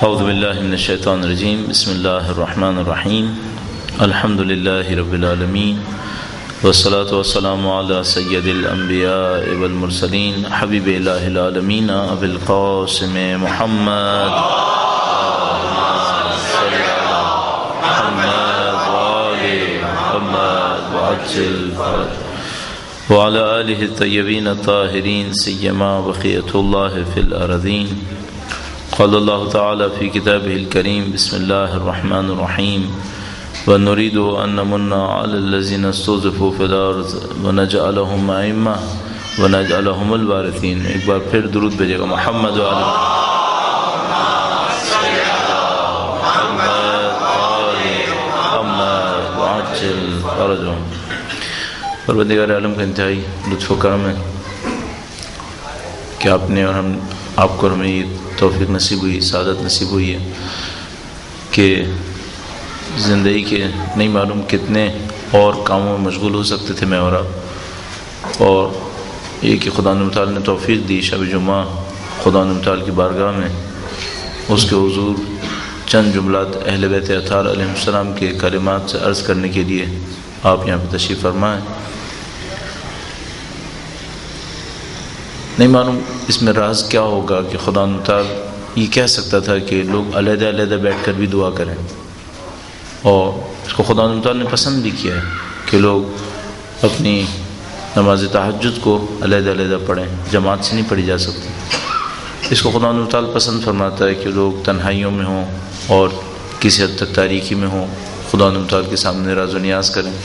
اعوذ باللہ من الشیطان الرجیم بسم اللہ الرحمن الرحیم الحمد للہ رب العالمین والصلاة والسلام علی سید الانبیاء والمرسلین حبیب الہ العالمین ابی القاسم محمد وعلى آلہ الطیبین الطاہرین سیما بقیۃ اللہ فی الارضین قال اللہ تعالی فی کتابہ الکریم بسم اللہ الرحمن الرحیم ونريد أن نمن على الذين استضعفوا في الأرض ونجعلهم أئمة ونجعلهم الوارثين. ایک بار پھر درود بھیجے گا محمد وعلى محمد وعجل فرجهم. پروردگار عالم کا انتہائی لطف و کرم ہے کہ آپ نے اور آپ کو ہمیں یہ توفیق نصیب ہوئی، سعادت نصیب ہوئی ہے کہ زندگی کے نہیں معلوم کتنے اور کاموں میں مشغول ہو سکتے تھے میں اور آپ، اور یہ کہ خدا تعالیٰ نے توفیق دی شب جمعہ خدا تعالیٰ کی بارگاہ میں اس کے حضور چند جملات اہل بیت اطہار علیہ السلام کے کلمات سے عرض کرنے کے لیے آپ یہاں پہ تشریف فرمائیں. نہیں معلوم اس میں راز کیا ہوگا کہ خدا تعالیٰ یہ کہہ سکتا تھا کہ لوگ علیحدہ علیحدہ بیٹھ کر بھی دعا کریں، اور اس کو خدا تعالیٰ نے پسند بھی کیا ہے کہ لوگ اپنی نماز تہجد کو علیحدہ علیحدہ پڑھیں، جماعت سے نہیں پڑھی جا سکتی. اس کو خدا تعالیٰ پسند فرماتا ہے کہ لوگ تنہائیوں میں ہوں اور کسی حد تک تاریکی میں ہوں، خدا تعالیٰ کے سامنے راز و نیاز کریں.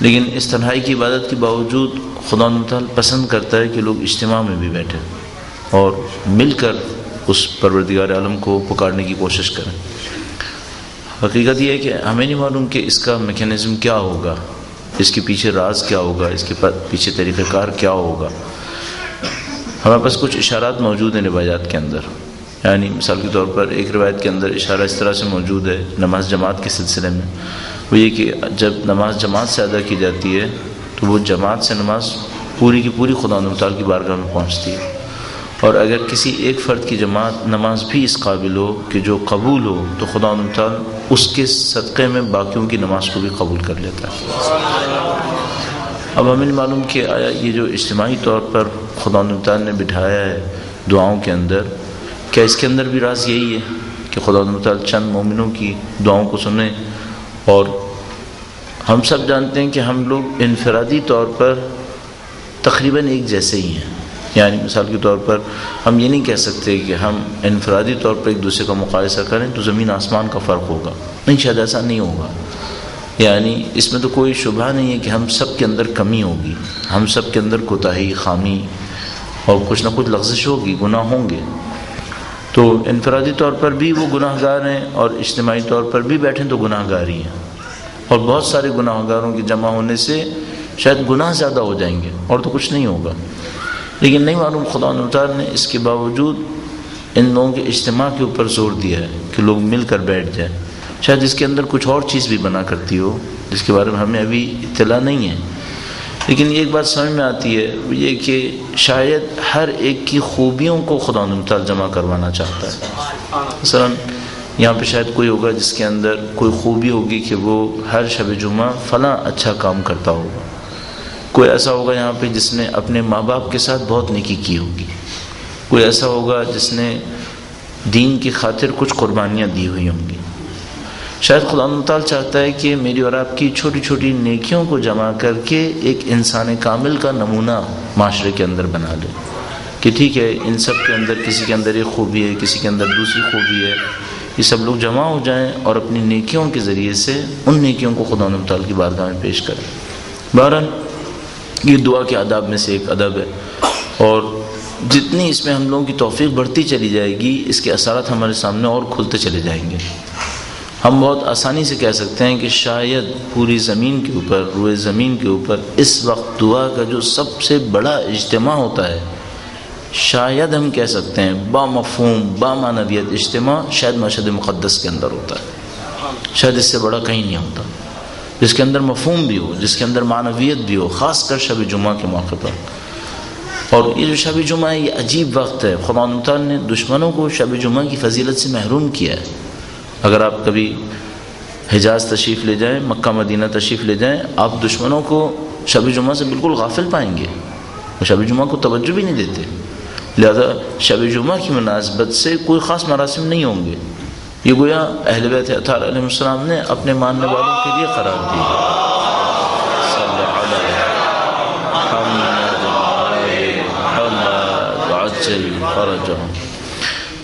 لیکن اس تنہائی کی عبادت کے باوجود خدا تعالیٰ پسند کرتا ہے کہ لوگ اجتماع میں بھی بیٹھیں اور مل کر اس پروردگار عالم کو پکارنے کی کوشش کریں. حقیقت یہ ہے کہ ہمیں نہیں معلوم کہ اس کا میکینزم کیا ہوگا، اس کے پیچھے راز کیا ہوگا، اس کے پیچھے طریقہ کار کیا ہوگا. ہمارے پاس کچھ اشارات موجود ہیں روایات کے اندر. یعنی مثال کے طور پر ایک روایت کے اندر اشارہ اس طرح سے موجود ہے نماز جماعت کے سلسلے میں، وہ یہ کہ جب نماز جماعت سے ادا کی جاتی ہے تو وہ جماعت سے نماز پوری کی پوری خدا تعالیٰ کی بارگاہ میں پہنچتی ہے، اور اگر کسی ایک فرد کی جماعت نماز بھی اس قابل ہو کہ جو قبول ہو تو خدا تعالیٰ اس کے صدقے میں باقیوں کی نماز کو بھی قبول کر لیتا ہے. اب ہمیں معلوم کہ آیا یہ جو اجتماعی طور پر خدا تعالیٰ نے بٹھایا ہے دعاؤں کے اندر، کیا اس کے اندر بھی راز یہی ہے کہ خدا تعالیٰ چند مومنوں کی دعاؤں کو سنیں؟ اور ہم سب جانتے ہیں کہ ہم لوگ انفرادی طور پر تقریباً ایک جیسے ہی ہیں. یعنی مثال کے طور پر ہم یہ نہیں کہہ سکتے کہ ہم انفرادی طور پر ایک دوسرے کا مقایسہ کریں تو زمین آسمان کا فرق ہوگا، نہیں، شاید ایسا نہیں ہوگا. یعنی اس میں تو کوئی شبہ نہیں ہے کہ ہم سب کے اندر کمی ہوگی، ہم سب کے اندر کوتاہی، خامی اور کچھ نہ کچھ لغزش ہوگی، گناہ ہوں گے. تو انفرادی طور پر بھی وہ گناہ گار ہیں اور اجتماعی طور پر بھی بیٹھیں تو گناہ گار ہی ہیں، اور بہت سارے گناہ گاروں کے جمع ہونے سے شاید گناہ زیادہ ہو جائیں گے اور تو کچھ نہیں ہوگا. لیکن نہیں معلوم خدا تعالیٰ نے اس کے باوجود ان لوگوں کے اجتماع کے اوپر زور دیا ہے کہ لوگ مل کر بیٹھ جائیں. شاید اس کے اندر کچھ اور چیز بھی بنا کرتی ہو جس کے بارے میں ہمیں ابھی اطلاع نہیں ہے، لیکن ایک بات سمجھ میں آتی ہے وہ یہ کہ شاید ہر ایک کی خوبیوں کو خدا تعالیٰ جمع کروانا چاہتا ہے. مثلا یہاں پہ شاید کوئی ہوگا جس کے اندر کوئی خوبی ہوگی کہ وہ ہر شب جمعہ فلاں اچھا کام کرتا ہوگا، کوئی ایسا ہوگا یہاں پہ جس نے اپنے ماں باپ کے ساتھ بہت نیکی کی ہوگی، کوئی ایسا ہوگا جس نے دین کی خاطر کچھ قربانیاں دی ہوئی ہوں گی. شاید خدا تعالیٰ چاہتا ہے کہ میری اور آپ کی چھوٹی چھوٹی نیکیوں کو جمع کر کے ایک انسان کامل کا نمونہ معاشرے کے اندر بنا لے کہ ٹھیک ہے ان سب کے اندر کسی کے اندر ایک خوبی ہے، کسی کے اندر دوسری خوبی ہے، یہ سب لوگ جمع ہو جائیں اور اپنی نیکیوں کے ذریعے سے ان نیکیوں کو خدا تعالیٰ کی بارگاہ میں پیش کریں. بہرحال یہ دعا کے آداب میں سے ایک ادب ہے، اور جتنی اس میں ہم لوگوں کی توفیق بڑھتی چلی جائے گی اس کے اثرات ہمارے سامنے اور کھلتے چلے جائیں گے. ہم بہت آسانی سے کہہ سکتے ہیں کہ شاید پوری زمین کے اوپر، روئے زمین کے اوپر اس وقت دعا کا جو سب سے بڑا اجتماع ہوتا ہے، شاید ہم کہہ سکتے ہیں با مفہوم با معنویت اجتماع شاید مشہد مقدس کے اندر ہوتا ہے. شاید اس سے بڑا کہیں نہیں ہوتا، جس کے اندر مفہوم بھی ہو، جس کے اندر معنویت بھی ہو، خاص کر شب جمعہ کے موقع پر. اور یہ جو شب جمعہ ہے یہ عجیب وقت ہے. خدا تعالیٰ نے دشمنوں کو شب جمعہ کی فضیلت سے محروم کیا ہے. اگر آپ کبھی حجاز تشریف لے جائیں، مکہ مدینہ تشریف لے جائیں، آپ دشمنوں کو شب جمعہ سے بالکل غافل پائیں گے. وہ شب جمعہ کو توجہ بھی نہیں دیتے. لہذا شب جمعہ کی مناسبت سے کوئی خاص مراسم نہیں ہوں گے. یہ گویا اہل بیت اطہار علیہ السلام نے اپنے ماننے والوں کے لیے قرار دی.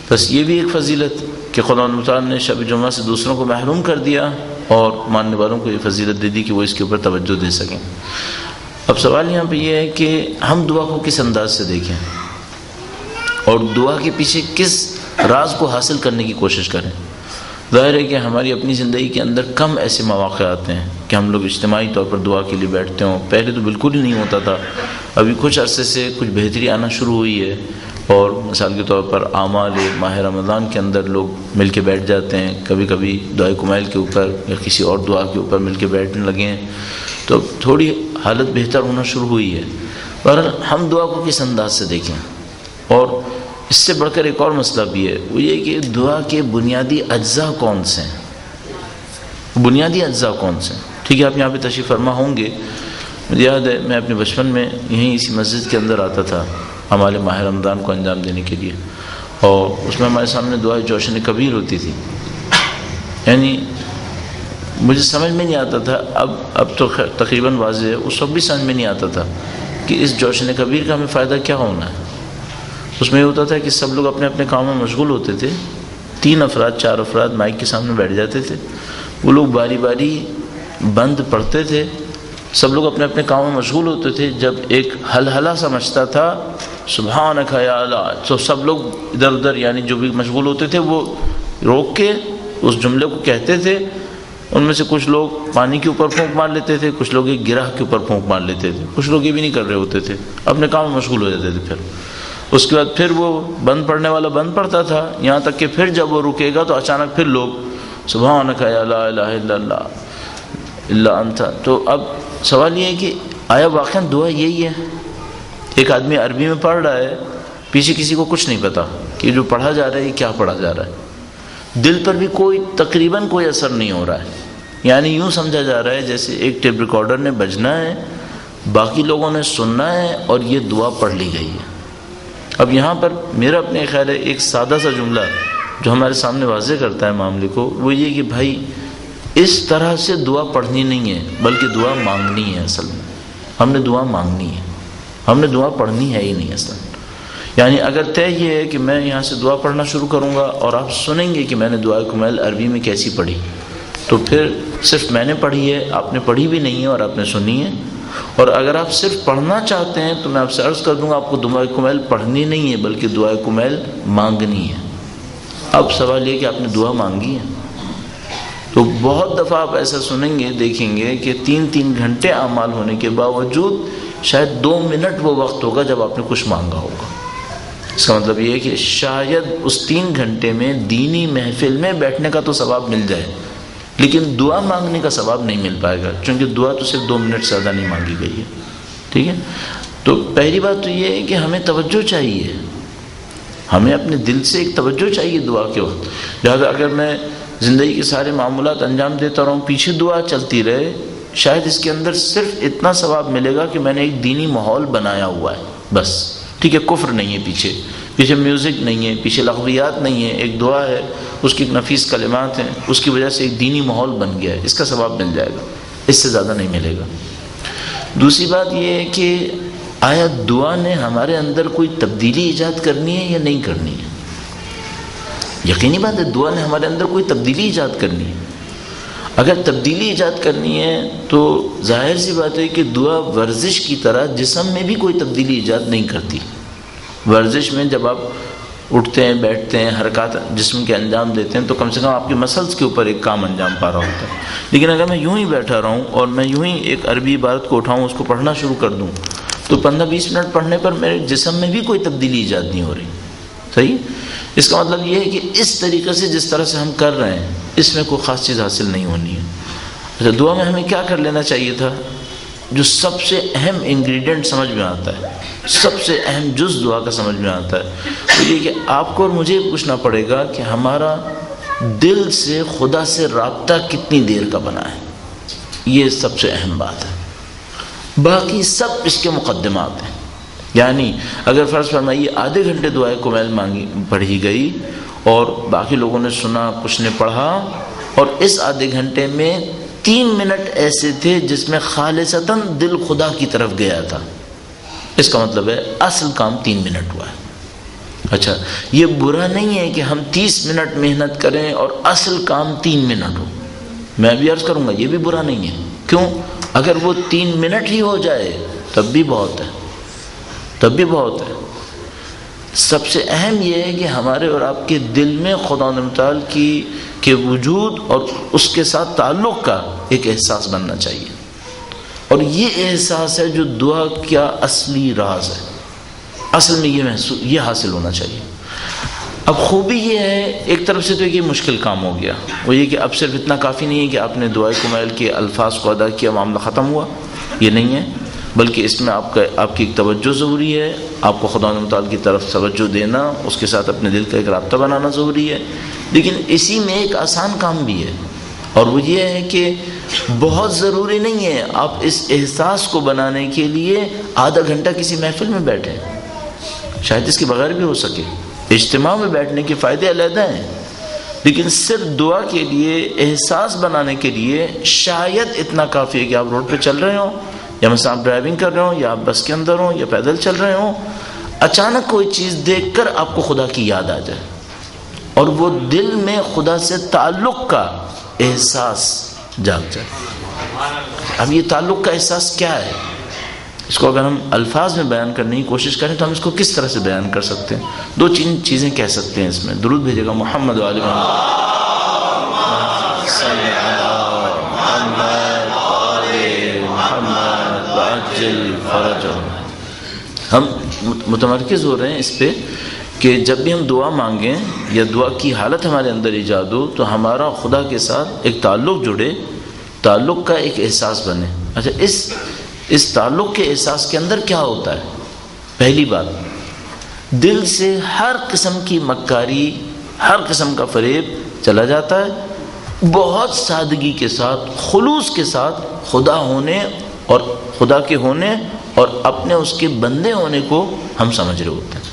بس یہ بھی ایک فضیلت کہ خدا تعالیٰ نے شب جمعہ سے دوسروں کو محروم کر دیا اور ماننے والوں کو یہ فضیلت دے دی کہ وہ اس کے اوپر توجہ دے سکیں. اب سوال یہاں پہ یہ ہے کہ ہم دعا کو کس انداز سے دیکھیں اور دعا کے پیچھے کس راز کو حاصل کرنے کی کوشش کریں. ظاہر ہے کہ ہماری اپنی زندگی کے اندر کم ایسے مواقع آتے ہیں کہ ہم لوگ اجتماعی طور پر دعا کے لیے بیٹھتے ہوں. پہلے تو بالکل ہی نہیں ہوتا تھا. ابھی کچھ عرصے سے کچھ بہتری آنا شروع ہوئی ہے اور مثال کے طور پر اعمال ماہ رمضان کے اندر لوگ مل کے بیٹھ جاتے ہیں. کبھی کبھی دعائے کمیل کے اوپر یا کسی اور دعا کے اوپر مل کے بیٹھنے لگے ہیں تو تھوڑی حالت بہتر ہونا شروع ہوئی ہے. بہرحال ہم دعا کو کس انداز سے دیکھیں. اور اس سے بڑھ کر ایک اور مسئلہ بھی ہے، وہ یہ کہ دعا کے بنیادی اجزاء کون سے ہیں. بنیادی اجزاء کون سے ہیں؟ ٹھیک ہے، آپ یہاں پہ تشریف فرما ہوں گے. مجھے یاد ہے میں اپنے بچپن میں یہیں اسی مسجد کے اندر آتا تھا ہمارے ماہ رمضان کو انجام دینے کے لیے، اور اس میں ہمارے سامنے دعائے جوشن کبیر ہوتی تھی. یعنی مجھے سمجھ میں نہیں آتا تھا، اب تو تقریباً واضح ہے، اس وقت بھی سمجھ میں نہیں آتا تھا کہ اس جوشن کبیر کا ہمیں فائدہ کیا ہونا ہے. اس میں یہ ہوتا تھا کہ سب لوگ اپنے اپنے کام میں مشغول ہوتے تھے. 3 افراد 4 افراد مائک کے سامنے بیٹھ جاتے تھے. وہ لوگ باری باری بند پڑھتے تھے. سب لوگ اپنے اپنے کام میں مشغول ہوتے تھے. جب ایک ہلہلہ سمجھتا تھا سبحانک یا اللہ، تو سب لوگ ادھر ادھر یعنی جو بھی مشغول ہوتے تھے وہ روک کے اس جملے کو کہتے تھے. ان میں سے کچھ لوگ پانی کے اوپر پھونک مار لیتے تھے، کچھ لوگ ایک گرہ کے اوپر پھونک مار لیتے تھے، کچھ لوگ یہ بھی نہیں کر رہے ہوتے تھے، اپنے کام میں مشغول ہو جاتے تھے. اس کے بعد پھر وہ بند پڑھنے والا بند پڑھتا تھا، یہاں تک کہ پھر جب وہ رکے گا تو اچانک پھر لوگ سبحانک یا لا الہ الا اللہ الا انت. تو اب سوال یہ ہے کہ آیا واقعا دعا یہی ہے؟ ایک آدمی عربی میں پڑھ رہا ہے، پیچھے کسی کو کچھ نہیں پتا کہ جو پڑھا جا رہا ہے یہ کیا پڑھا جا رہا ہے. دل پر بھی تقریباً کوئی اثر نہیں ہو رہا ہے. یعنی یوں سمجھا جا رہا ہے جیسے ایک ٹیپ ریکارڈر نے بجنا ہے، باقی لوگوں نے سننا ہے اور یہ دعا پڑھ لی گئی ہے. اب یہاں پر میرا اپنے خیال ہے ایک سادہ سا جملہ جو ہمارے سامنے واضح کرتا ہے معاملے کو، وہ یہ کہ بھائی اس طرح سے دعا پڑھنی نہیں ہے بلکہ دعا مانگنی ہے. اصل میں ہم نے دعا مانگنی ہے، ہم نے دعا پڑھنی ہے ہی نہیں اصل. یعنی اگر طے یہ ہے کہ میں یہاں سے دعا پڑھنا شروع کروں گا اور آپ سنیں گے کہ میں نے دعائے کمیل عربی میں کیسی پڑھی، تو پھر صرف میں نے پڑھی ہے، آپ نے پڑھی بھی نہیں ہے اور آپ نے سنی ہے. اور اگر آپ صرف پڑھنا چاہتے ہیں تو میں آپ سے عرض کر دوں گا آپ کو دعائے کمیل پڑھنی نہیں ہے بلکہ دعائے کمیل مانگنی ہے. اب سوال یہ کہ آپ نے دعا مانگی ہے. تو بہت دفعہ آپ ایسا سنیں گے، دیکھیں گے کہ 3 گھنٹے اعمال ہونے کے باوجود شاید 2 منٹ وہ وقت ہوگا جب آپ نے کچھ مانگا ہوگا. اس کا مطلب یہ ہے کہ شاید اس 3 گھنٹے میں دینی محفل میں بیٹھنے کا تو ثواب مل جائے لیکن دعا مانگنے کا ثواب نہیں مل پائے گا، چونکہ دعا تو صرف 2 منٹ سے زیادہ نہیں مانگی گئی ہے. ٹھیک ہے، تو پہلی بات تو یہ ہے کہ ہمیں توجہ چاہیے، ہمیں اپنے دل سے ایک توجہ چاہیے دعا کے وقت. لہٰذا اگر میں زندگی کے سارے معمولات انجام دیتا رہوں، پیچھے دعا چلتی رہے، شاید اس کے اندر صرف اتنا ثواب ملے گا کہ میں نے ایک دینی ماحول بنایا ہوا ہے بس. ٹھیک ہے، کفر نہیں ہے پیچھے میوزک نہیں ہے، پیچھے لغویات نہیں ہے، ایک دعا ہے، اس کی ایک نفیس کلمات ہیں، اس کی وجہ سے ایک دینی ماحول بن گیا ہے، اس کا ثواب مل جائے گا، اس سے زیادہ نہیں ملے گا. دوسری بات یہ ہے کہ آیا دعا نے ہمارے اندر کوئی تبدیلی ایجاد کرنی ہے یا نہیں کرنی ہے؟ یقینی بات ہے دعا نے ہمارے اندر کوئی تبدیلی ایجاد کرنی ہے. اگر تبدیلی ایجاد کرنی ہے تو ظاہر سی بات ہے کہ دعا ورزش کی طرح جسم میں بھی کوئی تبدیلی ایجاد نہیں کرتی. ورزش میں جب آپ اٹھتے ہیں، بیٹھتے ہیں، حرکات جسم کے انجام دیتے ہیں تو کم سے کم آپ کے مسلز کے اوپر ایک کام انجام پا رہا ہوتا ہے. لیکن اگر میں یوں ہی بیٹھا رہوں اور میں یوں ہی ایک عربی عبارت کو اٹھاؤں، اس کو پڑھنا شروع کر دوں، تو 15-20 منٹ پڑھنے پر میرے جسم میں بھی کوئی تبدیلی ایجاد نہیں ہو رہی. صحیح؟ اس کا مطلب یہ ہے کہ اس طریقے سے جس طرح سے ہم کر رہے ہیں اس میں کوئی خاص چیز حاصل نہیں ہونی ہے. اچھا، دعا میں ہمیں کیا کر لینا چاہیے تھا؟ جو سب سے اہم انگریڈینٹ سمجھ میں آتا ہے، سب سے اہم جز دعا کا سمجھ میں آتا ہے تو یہ کہ آپ کو اور مجھے پوچھنا پڑے گا کہ ہمارا دل سے خدا سے رابطہ کتنی دیر کا بنا ہے، یہ سب سے اہم بات ہے۔ باقی سب اس کے مقدمات ہیں، یعنی اگر فرض فرمائیے آدھے گھنٹے دعائے کمیل مانگی پڑھی گئی اور باقی لوگوں نے سنا، کچھ نے پڑھا، اور اس آدھے گھنٹے میں 3 منٹ ایسے تھے جس میں خالصتاً دل خدا کی طرف گیا تھا، اس کا مطلب ہے اصل کام 3 منٹ ہوا ہے۔ اچھا، یہ برا نہیں ہے کہ ہم 30 منٹ محنت کریں اور اصل کام 3 منٹ ہو، میں بھی عرض کروں گا یہ بھی برا نہیں ہے۔ کیوں؟ اگر وہ 3 منٹ ہی ہو جائے تب بھی بہت ہے، تب بھی بہت ہے۔ سب سے اہم یہ ہے کہ ہمارے اور آپ کے دل میں خدا متعال کے وجود اور اس کے ساتھ تعلق کا ایک احساس بننا چاہیے، اور یہ احساس ہے جو دعا کا اصلی راز ہے۔ اصل میں یہ حاصل ہونا چاہیے۔ اب خوبی یہ ہے، ایک طرف سے تو یہ مشکل کام ہو گیا، وہ یہ کہ اب صرف اتنا کافی نہیں ہے کہ آپ نے دعائے کمیل کے الفاظ کو ادا کیا معاملہ ختم ہوا، یہ نہیں ہے، بلکہ اس میں آپ کی ایک توجہ ضروری ہے، آپ کو خدا متعال کی طرف توجہ دینا، اس کے ساتھ اپنے دل کا ایک رابطہ بنانا ضروری ہے۔ لیکن اسی میں ایک آسان کام بھی ہے، اور وہ یہ ہے کہ بہت ضروری نہیں ہے آپ اس احساس کو بنانے کے لیے آدھا گھنٹہ کسی محفل میں بیٹھیں، شاید اس کے بغیر بھی ہو سکے، اجتماع میں بیٹھنے کے فائدے علیحدہ ہیں، لیکن صرف دعا کے لیے احساس بنانے کے لیے شاید اتنا کافی ہے کہ آپ روڈ پہ چل رہے ہوں، یا مثلا آپ ڈرائیونگ کر رہے ہوں، یا آپ بس کے اندر ہوں، یا پیدل چل رہے ہوں، اچانک کوئی چیز دیکھ کر آپ کو خدا کی یاد آ جائے اور وہ دل میں خدا سے تعلق کا احساس جاگ جائے۔ اب یہ تعلق کا احساس کیا ہے؟ اس کو اگر ہم الفاظ میں بیان کرنے کی کوشش کریں تو ہم اس کو کس طرح سے بیان کر سکتے ہیں؟ 2 چیزیں کہہ سکتے ہیں اس میں۔ درود بھیجے گا محمد و آل محمد، ہم متمرکز ہو رہے ہیں اس پہ کہ جب بھی ہم دعا مانگیں یا دعا کی حالت ہمارے اندر ایجاد ہو تو ہمارا خدا کے ساتھ ایک تعلق جڑے، تعلق کا ایک احساس بنے۔ اچھا، اس تعلق کے احساس کے اندر کیا ہوتا ہے؟ پہلی بات، دل سے ہر قسم کی مکاری، ہر قسم کا فریب چلا جاتا ہے، بہت سادگی کے ساتھ، خلوص کے ساتھ خدا ہونے اور خدا کے ہونے اور اپنے اس کے بندے ہونے کو ہم سمجھ رہے ہوتے ہیں۔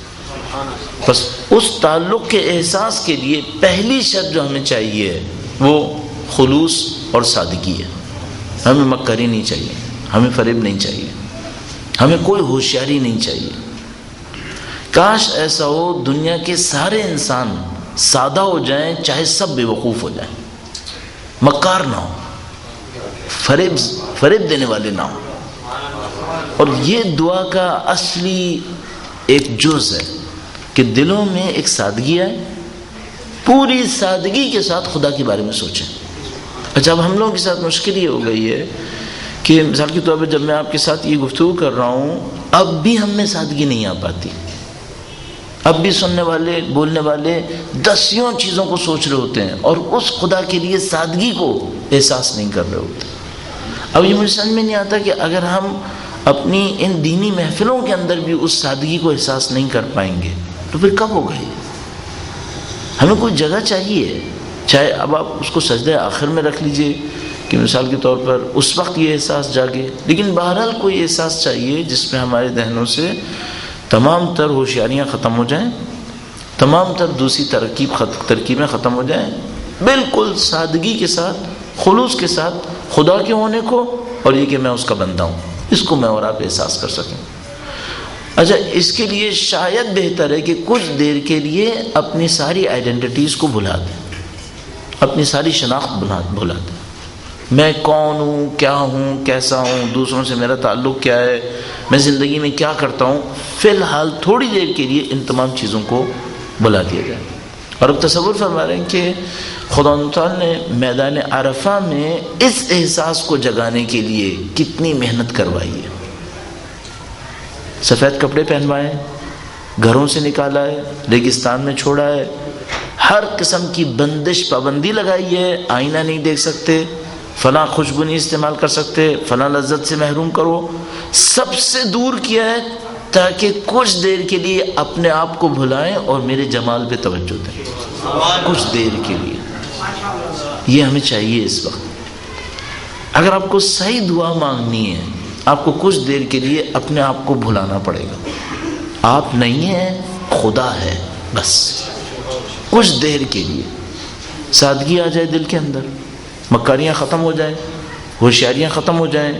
بس اس تعلق کے احساس کے لیے پہلی شرط جو ہمیں چاہیے وہ خلوص اور سادگی ہے۔ ہمیں مکاری نہیں چاہیے، ہمیں فریب نہیں چاہیے، ہمیں کوئی ہوشیاری نہیں چاہیے۔ کاش ایسا ہو دنیا کے سارے انسان سادہ ہو جائیں، چاہے سب بے وقوف ہو جائیں، مکار نہ ہو، فریب دینے والے نہ ہو۔ اور یہ دعا کا اصلی ایک جز ہے کہ دلوں میں ایک سادگی آئے، پوری سادگی کے ساتھ خدا کے بارے میں سوچیں۔ اچھا، اب ہم لوگوں کے ساتھ مشکل یہ ہو گئی ہے کہ مثال کے طور پر جب میں آپ کے ساتھ یہ گفتگو کر رہا ہوں اب بھی ہم میں سادگی نہیں آ پاتی، اب بھی سننے والے، بولنے والے 10 چیزوں کو سوچ رہے ہوتے ہیں اور اس خدا کے لیے سادگی کو احساس نہیں کر رہے ہوتے۔ اب یہ مجھے سمجھ میں نہیں آتا کہ اگر ہم اپنی ان دینی محفلوں کے اندر بھی اس سادگی کو احساس نہیں کر پائیں گے تو پھر کب ہوگا یہ؟ ہمیں کوئی جگہ چاہیے، چاہے اب آپ اس کو سجدہ آخر میں رکھ لیجئے کہ مثال کے طور پر اس وقت یہ احساس جاگے، لیکن بہرحال کوئی احساس چاہیے جس میں ہمارے ذہنوں سے تمام تر ہوشیاریاں ختم ہو جائیں، تمام تر دوسری ترکیبیں ختم ہو جائیں، بالکل سادگی کے ساتھ، خلوص کے ساتھ خدا کے ہونے کو اور یہ کہ میں اس کا بندہ ہوں، اس کو میں اور آپ احساس کر سکیں۔ اچھا، اس کے لیے شاید بہتر ہے کہ کچھ دیر کے لیے اپنی ساری آئیڈینٹیٹیز کو بھلا دیں، اپنی ساری شناخت بھلا دیں، میں کون ہوں، کیا ہوں، کیسا ہوں، دوسروں سے میرا تعلق کیا ہے، میں زندگی میں کیا کرتا ہوں، فی الحال تھوڑی دیر کے لیے ان تمام چیزوں کو بھلا دیا جائے۔ اور اب تصور فرما رہے ہیں کہ خدا تعالیٰ نے میدان عرفہ میں اس احساس کو جگانے کے لیے کتنی محنت کروائی ہے، سفید کپڑے پہنوائے، گھروں سے نکالا ہے، ریگستان میں چھوڑا ہے، ہر قسم کی بندش پابندی لگائی ہے، آئینہ نہیں دیکھ سکتے، فلاں خوشبو نہیں استعمال کر سکتے، فلاں لذت سے محروم کرو، سب سے دور کیا ہے، تاکہ کچھ دیر کے لیے اپنے آپ کو بھلائیں اور میرے جمال پہ توجہ دیں. کچھ دیر کے لیے یہ ہمیں چاہیے اس وقت. اگر آپ کو صحیح دعا مانگنی ہے آپ کو کچھ دیر کے لیے اپنے آپ کو بھلانا پڑے گا. آپ نہیں ہیں، خدا ہے. بس کچھ دیر کے لیے سادگی آ جائے دل کے اندر، مکاریاں ختم ہو جائیں، ہوشیاریاں ختم ہو جائیں،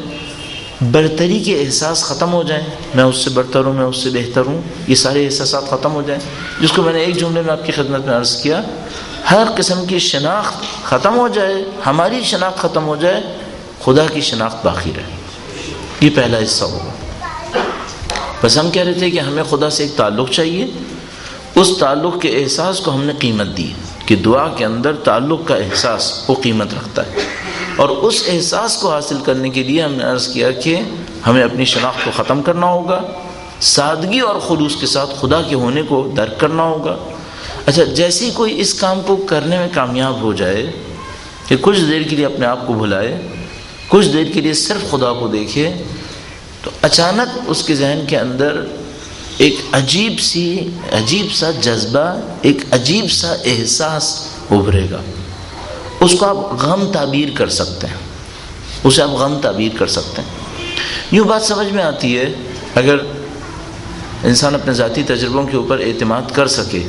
برتری کے احساس ختم ہو جائیں. میں اس سے برتر ہوں، میں اس سے بہتر ہوں، یہ سارے احساسات ختم ہو جائیں، جس کو میں نے ایک جملے میں آپ کی خدمت میں عرض کیا. ہر قسم کی شناخت ختم ہو جائے، ہماری شناخت ختم ہو جائے، خدا کی شناخت باقی رہے. یہ پہلا حصہ ہوگا. بس ہم کہہ رہے تھے کہ ہمیں خدا سے ایک تعلق چاہیے. اس تعلق کے احساس کو ہم نے قیمت دی کہ دعا کے اندر تعلق کا احساس وہ قیمت رکھتا ہے. اور اس احساس کو حاصل کرنے کے لیے ہم نے عرض کیا کہ ہمیں اپنی شناخت کو ختم کرنا ہوگا، سادگی اور خلوص کے ساتھ خدا کے ہونے کو درک کرنا ہوگا. اچھا، جیسے ہی کوئی اس کام کو کرنے میں کامیاب ہو جائے کہ کچھ دیر کے لیے اپنے آپ کو بھلائے، کچھ دیر کے لیے صرف خدا کو دیکھے، تو اچانک اس کے ذہن کے اندر ایک عجیب سا جذبہ، ایک عجیب سا احساس ابھرے گا. اس کو آپ غم تعبیر کر سکتے ہیں، اسے آپ غم تعبیر کر سکتے ہیں. یوں بات سمجھ میں آتی ہے، اگر انسان اپنے ذاتی تجربوں کے اوپر اعتماد کر سکے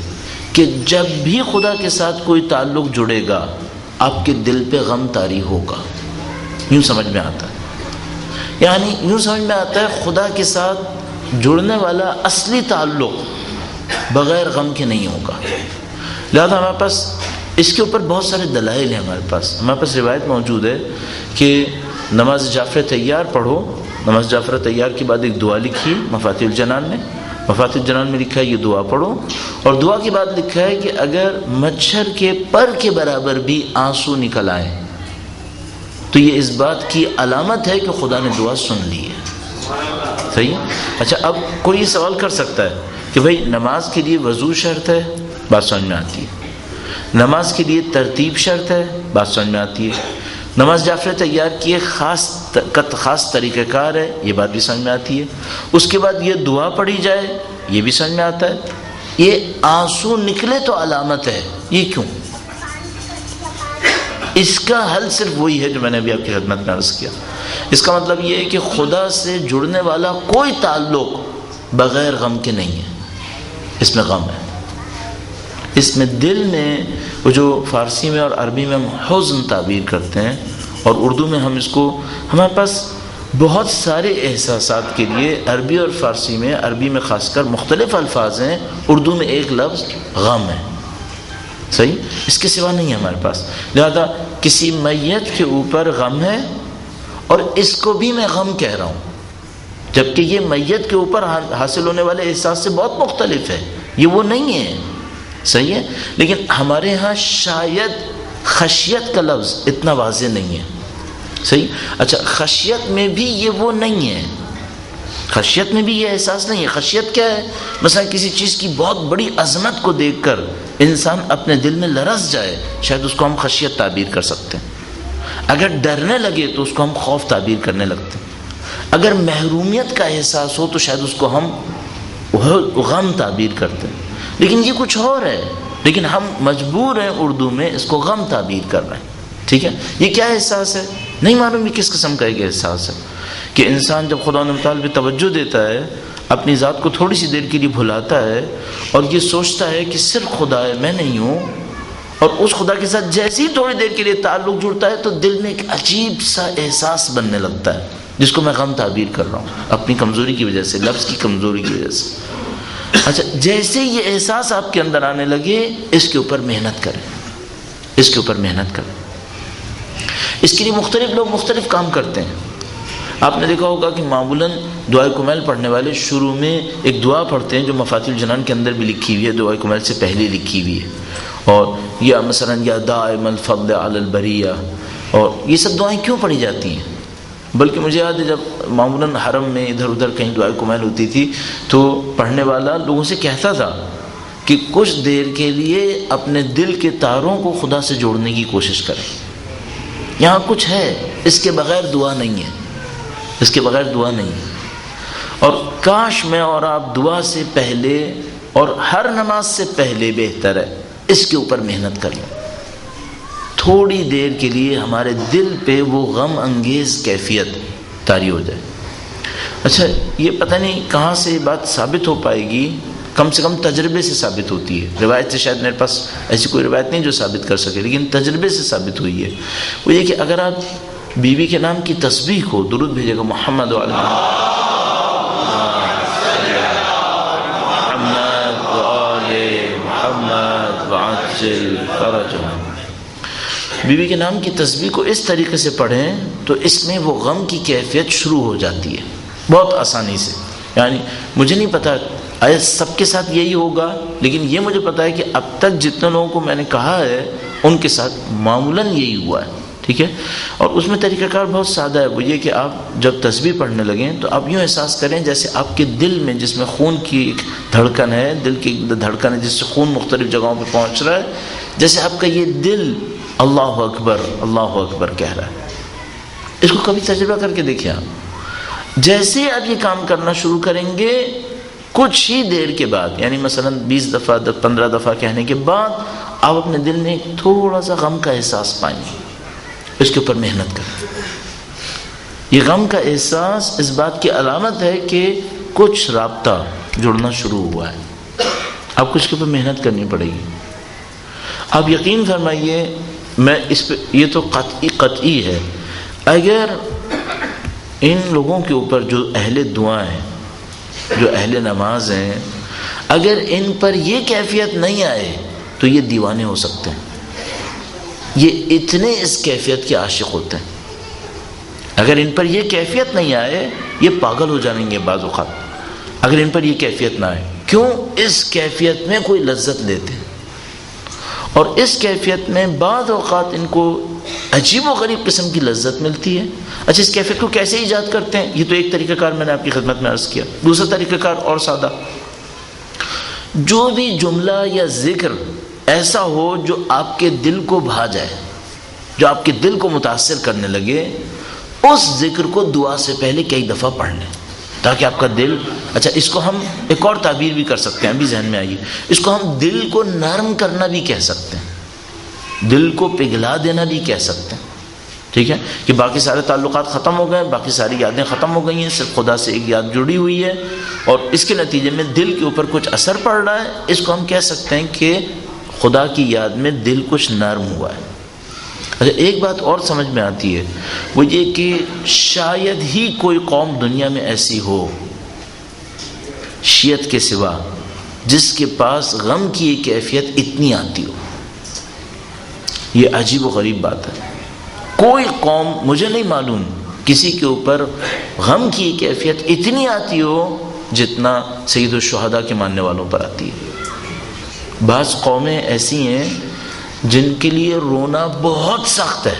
کہ جب بھی خدا کے ساتھ کوئی تعلق جڑے گا آپ کے دل پہ غم طاری ہوگا. یوں سمجھ میں آتا ہے، یعنی یوں سمجھ میں آتا ہے خدا کے ساتھ جڑنے والا اصلی تعلق بغیر غم کے نہیں ہوگا. لہذا ہمارے پاس اس کے اوپر بہت سارے دلائل ہیں. ہمارے پاس روایت موجود ہے کہ نماز جعفر تیار پڑھو. نماز جعفر تیار کے بعد ایک دعا لکھی مفاتیح الجنان میں. مفاتیح الجنان میں لکھا ہے یہ دعا پڑھو، اور دعا کے بعد لکھا ہے کہ اگر مچھر کے پر کے برابر بھی آنسو نکل آئے تو یہ اس بات کی علامت ہے کہ خدا نے دعا سن لی ہے. صحیح ہے. اچھا، اب کوئی یہ سوال کر سکتا ہے کہ بھئی نماز کے لیے وضو شرط ہے، بات سمجھ میں آتی ہے. نماز کے لیے ترتیب شرط ہے، بات سمجھ میں آتی ہے. نماز جعفر تیار کی ایک خاص طریقہ کار ہے، یہ بات بھی سمجھ میں آتی ہے. اس کے بعد یہ دعا پڑھی جائے، یہ بھی سمجھ میں آتا ہے. یہ آنسو نکلے تو علامت ہے، یہ کیوں؟ اس کا حل صرف وہی ہے جو میں نے ابھی آپ کی خدمت میں عرض کیا. اس کا مطلب یہ ہے کہ خدا سے جڑنے والا کوئی تعلق بغیر غم کے نہیں ہے. اس میں غم ہے، اس میں دل میں وہ جو فارسی میں اور عربی میں ہم حزن تعبیر کرتے ہیں، اور اردو میں ہم اس کو، ہمارے پاس بہت سارے احساسات کے لیے عربی اور فارسی میں، عربی میں خاص کر مختلف الفاظ ہیں، اردو میں ایک لفظ غم ہے. صحیح، اس کے سوا نہیں ہے ہمارے پاس. لہذا کسی میت کے اوپر غم ہے، اور اس کو بھی میں غم کہہ رہا ہوں، جبکہ یہ میت کے اوپر حاصل ہونے والے احساس سے بہت مختلف ہے، یہ وہ نہیں ہے. صحیح ہے. لیکن ہمارے ہاں شاید خشیت کا لفظ اتنا واضح نہیں ہے. صحیح. اچھا، خشیت میں بھی یہ وہ نہیں ہے، خشیت میں بھی یہ احساس نہیں ہے. خشیت کیا ہے؟ مثلا کسی چیز کی بہت بڑی عظمت کو دیکھ کر انسان اپنے دل میں لرز جائے، شاید اس کو ہم خشیت تعبیر کر سکتے ہیں. اگر ڈرنے لگے تو اس کو ہم خوف تعبیر کرنے لگتے ہیں. اگر محرومیت کا احساس ہو تو شاید اس کو ہم غم تعبیر کرتے ہیں. لیکن یہ کچھ اور ہے، لیکن ہم مجبور ہیں اردو میں اس کو غم تعبیر کر رہے ہیں. ٹھیک ہے. یہ کیا احساس ہے؟ نہیں معلوم یہ کس قسم کا ایک احساس ہے کہ انسان جب خدا متعال پہ توجہ دیتا ہے، اپنی ذات کو تھوڑی سی دیر کے لیے بھلاتا ہے، اور یہ سوچتا ہے کہ صرف خدا ہے، میں نہیں ہوں، اور اس خدا کے ساتھ جیسے ہی تھوڑی دیر کے لیے تعلق جڑتا ہے تو دل میں ایک عجیب سا احساس بننے لگتا ہے، جس کو میں غم تعبیر کر رہا ہوں اپنی کمزوری کی وجہ سے، لفظ کی کمزوری کی وجہ سے. اچھا، جیسے یہ احساس آپ کے اندر آنے لگے، اس کے اوپر محنت کریں، اس کے اوپر محنت کریں. اس کے لیے مختلف لوگ مختلف کام کرتے ہیں. آپ نے دیکھا ہوگا کہ معمولاً دعائے کمیل پڑھنے والے شروع میں ایک دعا پڑھتے ہیں جو مفاتیح الجنان کے اندر بھی لکھی ہوئی ہے، دعائے کمیل سے پہلے لکھی ہوئی ہے. اور یا مثلا یا دائم الفضل علی البریہ، اور یہ سب دعائیں کیوں پڑھی جاتی ہیں؟ بلکہ مجھے یاد ہے جب معمولاً حرم میں ادھر ادھر کہیں دعائے کمیل ہوتی تھی تو پڑھنے والا لوگوں سے کہتا تھا کہ کچھ دیر کے لیے اپنے دل کے تاروں کو خدا سے جوڑنے کی کوشش کریں. یہاں کچھ ہے، اس کے بغیر دعا نہیں ہے، اس کے بغیر دعا نہیں ہے. اور کاش میں اور آپ دعا سے پہلے اور ہر نماز سے پہلے بہتر ہے اس کے اوپر محنت کر لیں، تھوڑی دیر کے لیے ہمارے دل پہ وہ غم انگیز کیفیت طاری ہو جائے۔ اچھا یہ پتہ نہیں کہاں سے یہ بات ثابت ہو پائے گی، کم سے کم تجربے سے ثابت ہوتی ہے، روایت سے شاید میرے پاس ایسی کوئی روایت نہیں جو ثابت کر سکے، لیکن تجربے سے ثابت ہوئی ہے۔ وہ یہ کہ اگر آپ بیوی کے نام کی تسبیح کو درود بھیجے گا محمد وعلی محمد وآل محمد وعجل فرجهم، بیوی کے نام کی تسبیح کو اس طریقے سے پڑھیں تو اس میں وہ غم کی کیفیت شروع ہو جاتی ہے بہت آسانی سے۔ یعنی مجھے نہیں پتا آیا سب کے ساتھ یہی ہوگا، لیکن یہ مجھے پتا ہے کہ اب تک جتنے لوگوں کو میں نے کہا ہے ان کے ساتھ معمولاً یہی ہوا ہے، ٹھیک ہے۔ اور اس میں طریقہ کار بہت سادہ ہے، وہ یہ کہ آپ جب تسبیح پڑھنے لگیں تو آپ یوں احساس کریں جیسے آپ کے دل میں، جس میں خون کی ایک دھڑکن ہے، دل کی دھڑکن ہے جس سے خون مختلف جگہوں پہ پہنچ رہا ہے، جیسے آپ کا یہ دل اللہ اکبر کہہ رہا ہے۔ اس کو کبھی تجربہ کر کے دیکھیں آپ، جیسے آپ یہ کام کرنا شروع کریں گے کچھ ہی دیر کے بعد، یعنی مثلا 20 دفعہ 15 دفعہ کہنے کے بعد آپ اپنے دل میں ایک تھوڑا سا غم کا احساس پائیں گے۔ اس کے اوپر محنت کریں۔ یہ غم کا احساس اس بات کی علامت ہے کہ کچھ رابطہ جڑنا شروع ہوا ہے، آپ کو اس کے اوپر محنت کرنی پڑے گی۔ آپ یقین فرمائیے، میں اس پہ یہ تو قطعی ہے، اگر ان لوگوں کے اوپر جو اہل دعا ہیں، جو اہل نماز ہیں، اگر ان پر یہ کیفیت نہیں آئے تو یہ دیوانے ہو سکتے ہیں، یہ اتنے اس کیفیت کے عاشق ہوتے ہیں۔ اگر ان پر یہ کیفیت نہیں آئے یہ پاگل ہو جائیں گے بعض اوقات، اگر ان پر یہ کیفیت نہ آئے۔ کیوں؟ اس کیفیت میں کوئی لذت لیتے ہیں، اور اس کیفیت میں بعض اوقات ان کو عجیب و غریب قسم کی لذت ملتی ہے۔ اچھا اس کیفیت کو کیسے ایجاد کرتے ہیں؟ یہ تو ایک طریقہ کار میں نے آپ کی خدمت میں عرض کیا۔ دوسرا طریقہ کار اور سادہ، جو بھی جملہ یا ذکر ایسا ہو جو آپ کے دل کو بھا جائے، جو آپ کے دل کو متاثر کرنے لگے، اس ذکر کو دعا سے پہلے کئی دفعہ پڑھ لیں تاکہ آپ کا دل، اچھا اس کو ہم ایک اور تعبیر بھی کر سکتے ہیں، ابھی ذہن میں آئیے، اس کو ہم دل کو نرم کرنا بھی کہہ سکتے ہیں، دل کو پگھلا دینا بھی کہہ سکتے ہیں، ٹھیک ہے، کہ باقی سارے تعلقات ختم ہو گئے، باقی ساری یادیں ختم ہو گئی ہیں، صرف خدا سے ایک یاد جڑی ہوئی ہے، اور اس کے نتیجے میں دل کے اوپر کچھ اثر پڑ رہا ہے۔ اس کو ہم کہہ سکتے ہیں کہ خدا کی یاد میں دل کچھ نرم ہوا ہے۔ اچھا ایک بات اور سمجھ میں آتی ہے، وہ یہ کہ شاید ہی کوئی قوم دنیا میں ایسی ہو شیعت کے سوا جس کے پاس غم کی یہ کیفیت اتنی آتی ہو۔ یہ عجیب و غریب بات ہے، کوئی قوم مجھے نہیں معلوم کسی کے اوپر غم کی کیفیت اتنی آتی ہو جتنا سید الشہداء کے ماننے والوں پر آتی ہے۔ بعض قومیں ایسی ہیں جن کے لیے رونا بہت سخت ہے،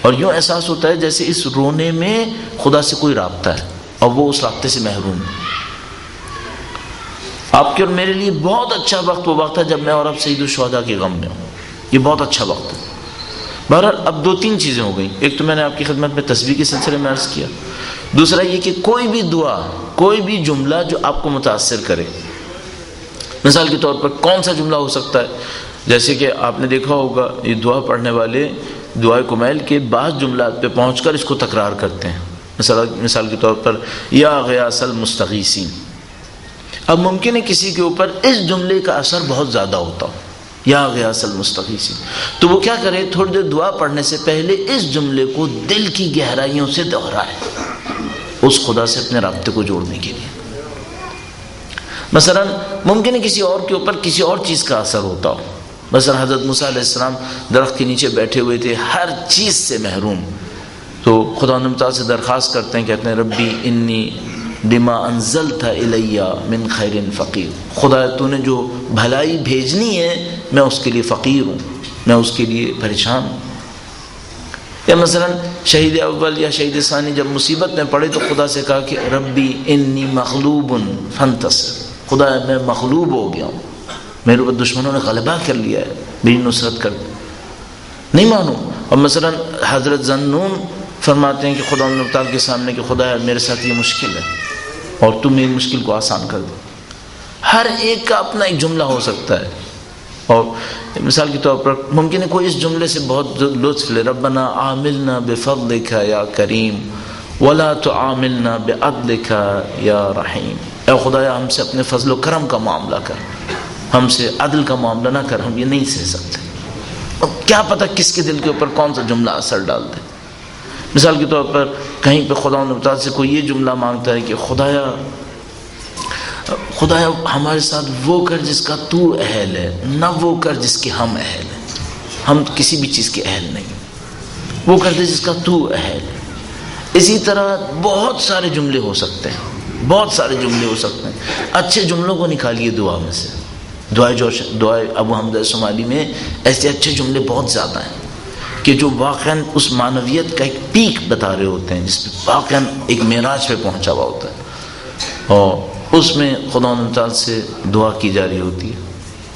اور یوں احساس ہوتا ہے جیسے اس رونے میں خدا سے کوئی رابطہ ہے اور وہ اس رابطے سے محروم ہے۔ آپ کے اور میرے لیے بہت اچھا وقت وہ وقت ہے جب میں اور اب سید الشہداء کے غم میں ہوں، یہ بہت اچھا وقت ہے۔ بہرحال اب دو تین چیزیں ہو گئیں، ایک تو میں نے آپ کی خدمت میں تسبیح کے سلسلے میں عرض کیا، دوسرا یہ کہ کوئی بھی دعا، کوئی بھی جملہ جو آپ کو متاثر کرے، مثال کے طور پر کون سا جملہ ہو سکتا ہے؟ جیسے کہ آپ نے دیکھا ہوگا یہ دعا پڑھنے والے دعائے کمیل کے بعض جملات پہ پہنچ کر اس کو تکرار کرتے ہیں، مثال کے طور پر یا غیاث المستغیثین۔ اب ممکن ہے کسی کے اوپر اس جملے کا اثر بہت زیادہ ہوتا ہو، یا غیاث المستغیثین، تو وہ کیا کرے، تھوڑی دیر دعا پڑھنے سے پہلے اس جملے کو دل کی گہرائیوں سے دہرائے، اس خدا سے اپنے رابطے کو جوڑنے کے لیے۔ مثلا ممکن ہے کسی اور کے اوپر کسی اور چیز کا اثر ہوتا ہو، مثلا حضرت موسیٰ علیہ السلام درخت کے نیچے بیٹھے ہوئے تھے، ہر چیز سے محروم، تو خدا تعالیٰ سے درخواست کرتے ہیں، کہتے ہیں ربی انی بما انزلت الی من خیر فقیر، خدا تو نے جو بھلائی بھیجنی ہے میں اس کے لیے فقیر ہوں، میں اس کے لیے پریشان ہوں۔ یا مثلا شہید اول یا شہید ثانی جب مصیبت میں پڑے تو خدا سے کہا کہ ربی انی مغلوب فانتصر، خدا میں مغلوب ہو گیا ہوں، میرے اوپر دشمنوں نے غلبہ کر لیا ہے، میری نصرت کر دے، نہیں مانو۔ اور مثلا حضرت ذنون فرماتے ہیں کہ خدا تعالیٰ کے سامنے کہ خدا میرے ساتھ یہ مشکل ہے، اور تو میری مشکل کو آسان کر دے. ہر ایک کا اپنا ایک جملہ ہو سکتا ہے. اور مثال کے طور پر ممکن ہے کوئی اس جملے سے بہت لطف لے, ربنا عاملنا بفضلک یا کریم ولا تعاملنا بعدلک یا رحیم. اے خدایا ہم سے اپنے فضل و کرم کا معاملہ کر, ہم سے عدل کا معاملہ نہ کر, ہم یہ نہیں سہ سکتے. اب کیا پتہ کس کے دل کے اوپر کون سا جملہ اثر ڈال دے. مثال کے طور پر کہیں پہ خدا تعالیٰ سے کوئی یہ جملہ مانگتا ہے کہ خدایا ہمارے ساتھ وہ کر جس کا تو اہل ہے, نہ وہ کر جس کے ہم اہل ہیں. ہم کسی بھی چیز کے اہل نہیں, وہ کر دے جس کا تو اہل ہے. اسی طرح بہت سارے جملے ہو سکتے ہیں, بہت سارے جملے ہو سکتے ہیں. اچھے جملوں کو نکالیے دعا میں سے. دعائے ابو حمزہ شمالی میں ایسے اچھے جملے بہت زیادہ ہیں کہ جو واقعاً اس معنویت کا ایک پیک بتا رہے ہوتے ہیں, جس پہ واقعاً ایک معراج پہ پہنچا ہوا ہوتا ہے, اور اس میں خدا تعالیٰ سے دعا کی جا رہی ہوتی ہے.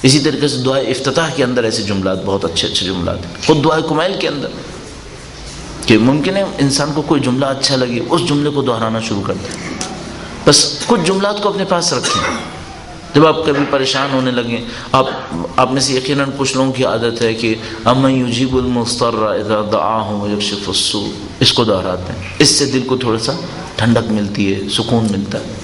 اسی طریقے سے دعائے افتتاح کے اندر ایسے جملات, بہت اچھے اچھے جملات ہیں. خود دعائے کمیل کے اندر کہ ممکن ہے انسان کو کوئی جملہ اچھا لگے, اس جملے کو دہرانا شروع کر دیں. بس کچھ جملات کو اپنے پاس رکھیں. جب آپ کبھی پریشان ہونے لگیں, آپ میں سے یقیناً کچھ لوگوں کی عادت ہے کہ امن یجیب المضطر اذا دعاہ ویکشف السوء, اس کو دہراتے ہیں. اس سے دل کو تھوڑا سا ٹھنڈک ملتی ہے, سکون ملتا ہے.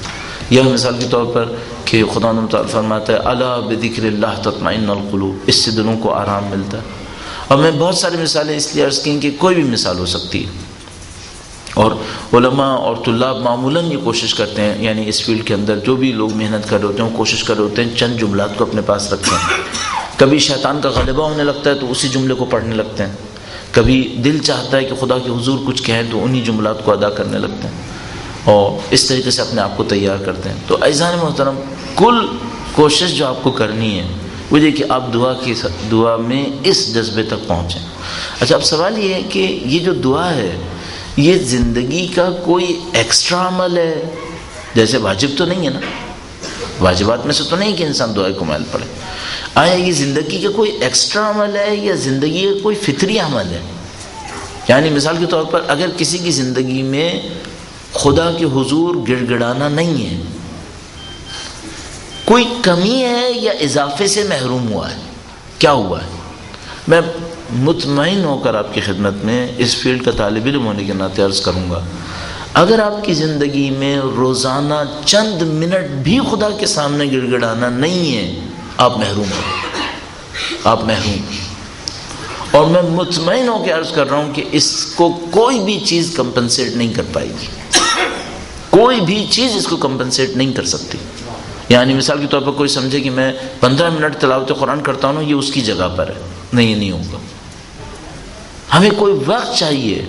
یا مثال کے طور پر کہ خدا تعالیٰ فرماتا ہے الا بذکر اللہ تطمئن القلوب, اس سے دلوں کو آرام ملتا ہے. اور میں بہت ساری مثالیں اس لیے عرض کی کہ کوئی بھی مثال ہو سکتی ہے. اور علماء اور طلاب معمولاً یہ کوشش کرتے ہیں, یعنی اس فیلڈ کے اندر جو بھی لوگ محنت کر رہے ہوتے ہیں وہ کوشش کر رہے ہوتے ہیں چند جملات کو اپنے پاس رکھیں. کبھی شیطان کا غلبہ ہونے لگتا ہے تو اسی جملے کو پڑھنے لگتے ہیں. کبھی دل چاہتا ہے کہ خدا کے حضور کچھ کہیں تو انہی جملات کو ادا کرنے لگتے ہیں, اور اس طریقے سے اپنے آپ کو تیار کرتے ہیں. تو عزیزان محترم, کل کوشش جو آپ کو کرنی ہے وہ یہ کہ آپ دعا میں اس جذبے تک پہنچیں. اچھا, اب سوال یہ ہے کہ یہ جو دعا ہے یہ زندگی کا کوئی ایکسٹرا عمل ہے؟ جیسے واجب تو نہیں ہے نا, واجبات میں سے تو نہیں کہ انسان دعائے کمیل پڑھے. آیا یہ زندگی کا کوئی ایکسٹرا عمل ہے یا زندگی کا کوئی فطری عمل ہے؟ یعنی مثال کے طور پر اگر کسی کی زندگی میں خدا کے حضور گڑ گڑانا نہیں ہے, کوئی کمی ہے یا اضافے سے محروم ہوا ہے, کیا ہوا ہے؟ میں مطمئن ہو کر آپ کی خدمت میں اس فیلڈ کا طالب علم ہونے کے ناطے عرض کروں گا, اگر آپ کی زندگی میں روزانہ چند منٹ بھی خدا کے سامنے گڑ گڑانا نہیں ہے, آپ محروم ہیں, آپ محروم ہیں. اور میں مطمئن ہو کے عرض کر رہا ہوں کہ اس کو کوئی بھی چیز کمپنسیٹ نہیں کر پائے گی, کوئی بھی چیز اس کو کمپنسیٹ نہیں کر سکتی. یعنی مثال کے طور پر کوئی سمجھے کہ میں 15 منٹ تلاوت قرآن کرتا ہوں, یہ اس کی جگہ پر ہے, نہیں, یہ نہیں ہوگا. ہمیں کوئی وقت چاہیے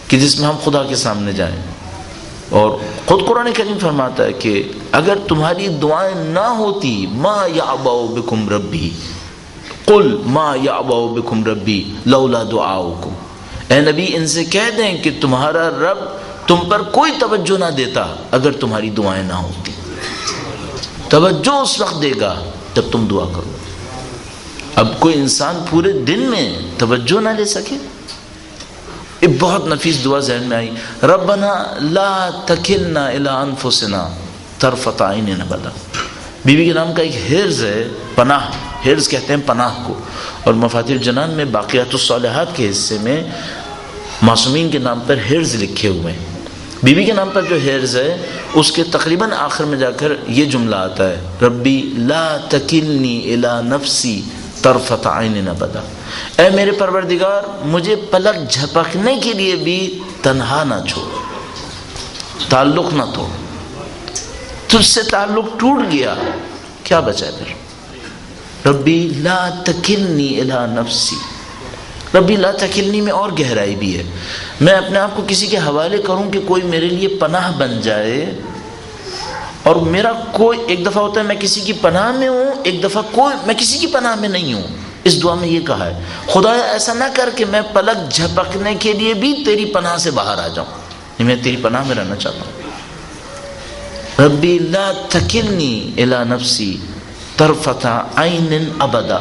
کہ جس میں ہم خدا کے سامنے جائیں. اور خود قرآن کریم فرماتا ہے کہ اگر تمہاری دعائیں نہ ہوتی, ما یعبأ بکم ربی, قل ما یعبأ بکم ربی لولا دعاؤکم. اے نبی ان سے کہہ دیں کہ تمہارا رب تم پر کوئی توجہ نہ دیتا اگر تمہاری دعائیں نہ ہوتی. توجہ اس وقت دے گا جب تم دعا کرو. اب کوئی انسان پورے دن میں توجہ نہ لے سکے. ایک بہت نفیس دعا ذہن میں آئی, ربنا لا تکلنا الی انفسنا طرفۃ عین ابدا. بیوی کے نام کا ایک حرز ہے, پناہ, حرز کہتے ہیں پناہ کو. اور مفاتیح الجنان میں باقیات الصالحات کے حصے میں معصومین کے نام پر حرز لکھے ہوئے ہیں. بیوی کے نام پر جو حرز ہے اس کے تقریباً آخر میں جا کر یہ جملہ آتا ہے, ربی لا تکلنی الی نفسی طرفۃ عین ابدا. اے میرے پروردگار مجھے پلک جھپکنے کے لیے بھی تنہا نہ چھوڑ, تعلق نہ توڑ. تجھ سے تعلق ٹوٹ گیا, کیا بچا پھر؟ ربی لا تکلنی الی نفسی. ربی لا تکلنی میں اور گہرائی بھی ہے. میں اپنے آپ کو کسی کے حوالے کروں کہ کوئی میرے لیے پناہ بن جائے, اور میرا کوئی, ایک دفعہ ہوتا ہے میں کسی کی پناہ میں ہوں, ایک دفعہ میں کسی کی پناہ میں نہیں ہوں. اس دعا میں یہ کہا ہے, خدایا ایسا نہ کر کہ میں پلک جھپکنے کے لیے بھی تیری پناہ سے باہر آ جاؤں, میں تیری پناہ میں رہنا چاہتا ہوں. ربی لا تکلنی الی نفسی طرفۃ عین ابدا.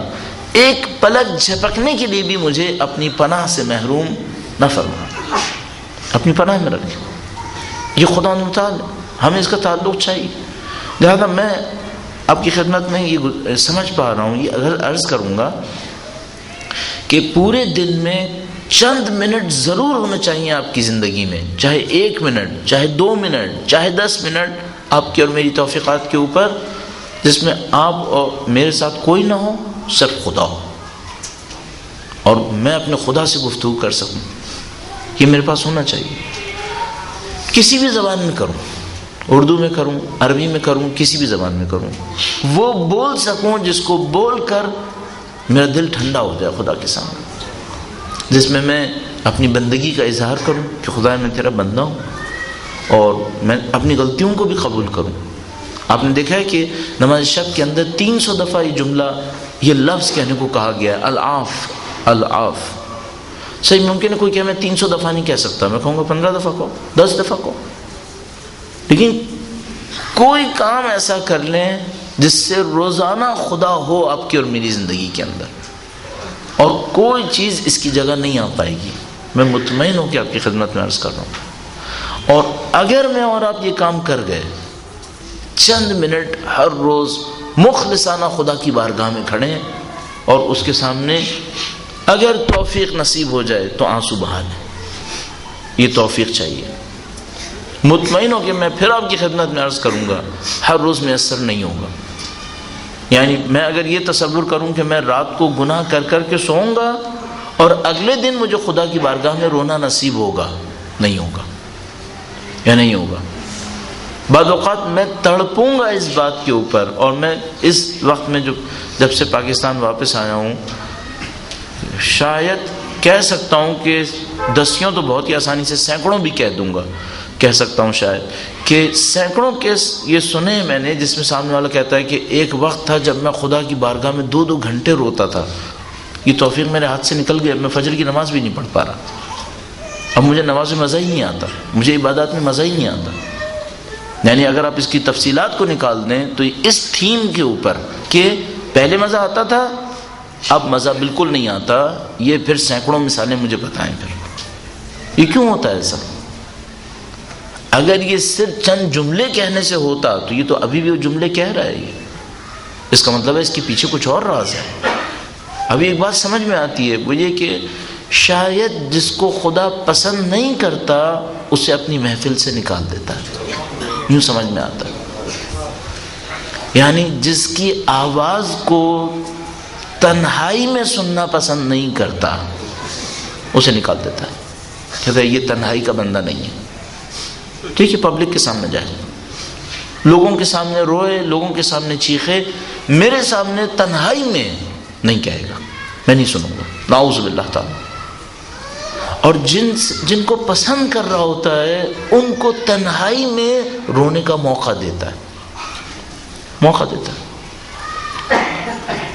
ایک پلک جھپکنے کے لیے بھی مجھے اپنی پناہ سے محروم نہ فرما, اپنی پناہ میں رکھ. یہ خدا تعالی ہمیں اس کا تعلق چاہیے. لہذا میں آپ کی خدمت میں یہ سمجھ پا رہا ہوں، یہ اگر عرض کروں گا کہ پورے دن میں چند منٹ ضرور ہونے چاہیے آپ کی زندگی میں، چاہے 1 منٹ، چاہے 2 منٹ، چاہے 10 منٹ آپ کی اور میری توفیقات کے اوپر، جس میں آپ اور میرے ساتھ کوئی نہ ہو، صرف خدا ہو، اور میں اپنے خدا سے گفتگو کر سکوں. یہ میرے پاس ہونا چاہیے. کسی بھی زبان میں کروں، اردو میں کروں، عربی میں کروں، کسی بھی زبان میں کروں، وہ بول سکوں جس کو بول کر میرا دل ٹھنڈا ہو جائے خدا کے سامنے، جس میں میں اپنی بندگی کا اظہار کروں کہ خدا میں تیرا بندہ ہوں، اور میں اپنی غلطیوں کو بھی قبول کروں. آپ نے دیکھا ہے کہ نماز شب کے اندر 300 دفعہ یہ جملہ، یہ لفظ کہنے کو کہا گیا ہے، العاف العاف. صحیح ممکن ہے کوئی کہ میں 300 دفعہ نہیں کہہ سکتا، میں کہوں گا 15 دفعہ کہو، 10 دفعہ کہو، لیکن کوئی کام ایسا کر لیں جس سے روزانہ خدا ہو آپ کی اور میری زندگی کے اندر، اور کوئی چیز اس کی جگہ نہیں آ پائے گی. میں مطمئن ہوں کہ آپ کی خدمت میں عرض کر رہا ہوں. اور اگر میں اور آپ یہ کام کر گئے، چند منٹ ہر روز مخلصانہ خدا کی بارگاہ میں کھڑے ہیں اور اس کے سامنے اگر توفیق نصیب ہو جائے تو آنسو بہا لیں، یہ توفیق چاہیے. مطمئن ہو کہ میں پھر آپ کی خدمت میں عرض کروں گا، ہر روز میسر نہیں ہوگا. یعنی میں اگر یہ تصور کروں کہ میں رات کو گناہ کر کر کے سوؤں گا اور اگلے دن مجھے خدا کی بارگاہ میں رونا نصیب ہوگا، نہیں ہوگا، یا نہیں ہوگا. بعض اوقات میں تڑپوں گا اس بات کے اوپر، اور میں اس وقت میں جب سے پاکستان واپس آیا ہوں، شاید کہہ سکتا ہوں کہ دسیوں تو بہت ہی آسانی سے، سینکڑوں بھی کہہ دوں گا، کہہ سکتا ہوں شاید کہ سینکڑوں کیس یہ سنے ہیں میں نے جس میں سامنے والا کہتا ہے کہ ایک وقت تھا جب میں خدا کی بارگاہ میں 2-2 گھنٹے روتا تھا، یہ توفیق میرے ہاتھ سے نکل گیا، میں فجر کی نماز بھی نہیں پڑھ پا رہا، اب مجھے نماز میں مزہ ہی نہیں آتا، مجھے عبادات میں مزہ ہی نہیں آتا. یعنی اگر آپ اس کی تفصیلات کو نکال دیں تو اس تھیم کے اوپر کہ پہلے مزہ آتا تھا اب مزہ بالکل نہیں آتا، یہ پھر سینکڑوں مثالیں مجھے بتائیں پھر یہ کیوں ہوتا ہے ایسا. اگر یہ صرف چند جملے کہنے سے ہوتا تو یہ تو ابھی بھی وہ جملے کہہ رہا ہے، یہ اس کا مطلب ہے اس کے پیچھے کچھ اور راز ہے. ابھی ایک بات سمجھ میں آتی ہے، وہ یہ کہ شاید جس کو خدا پسند نہیں کرتا اسے اپنی محفل سے نکال دیتا ہے، یوں سمجھ میں آتا ہے. یعنی جس کی آواز کو تنہائی میں سننا پسند نہیں کرتا اسے نکال دیتا ہے، کہتا ہے یہ تنہائی کا بندہ نہیں ہے. ٹھیک ہے، پبلک کے سامنے جائے، لوگوں کے سامنے روئے، لوگوں کے سامنے چیخے، میرے سامنے تنہائی میں نہیں کہے گا، میں نہیں سنوں گا، نعوذ باللہ تعالی. اور جن کو پسند کر رہا ہوتا ہے ان کو تنہائی میں رونے کا موقع دیتا ہے، موقع دیتا ہے.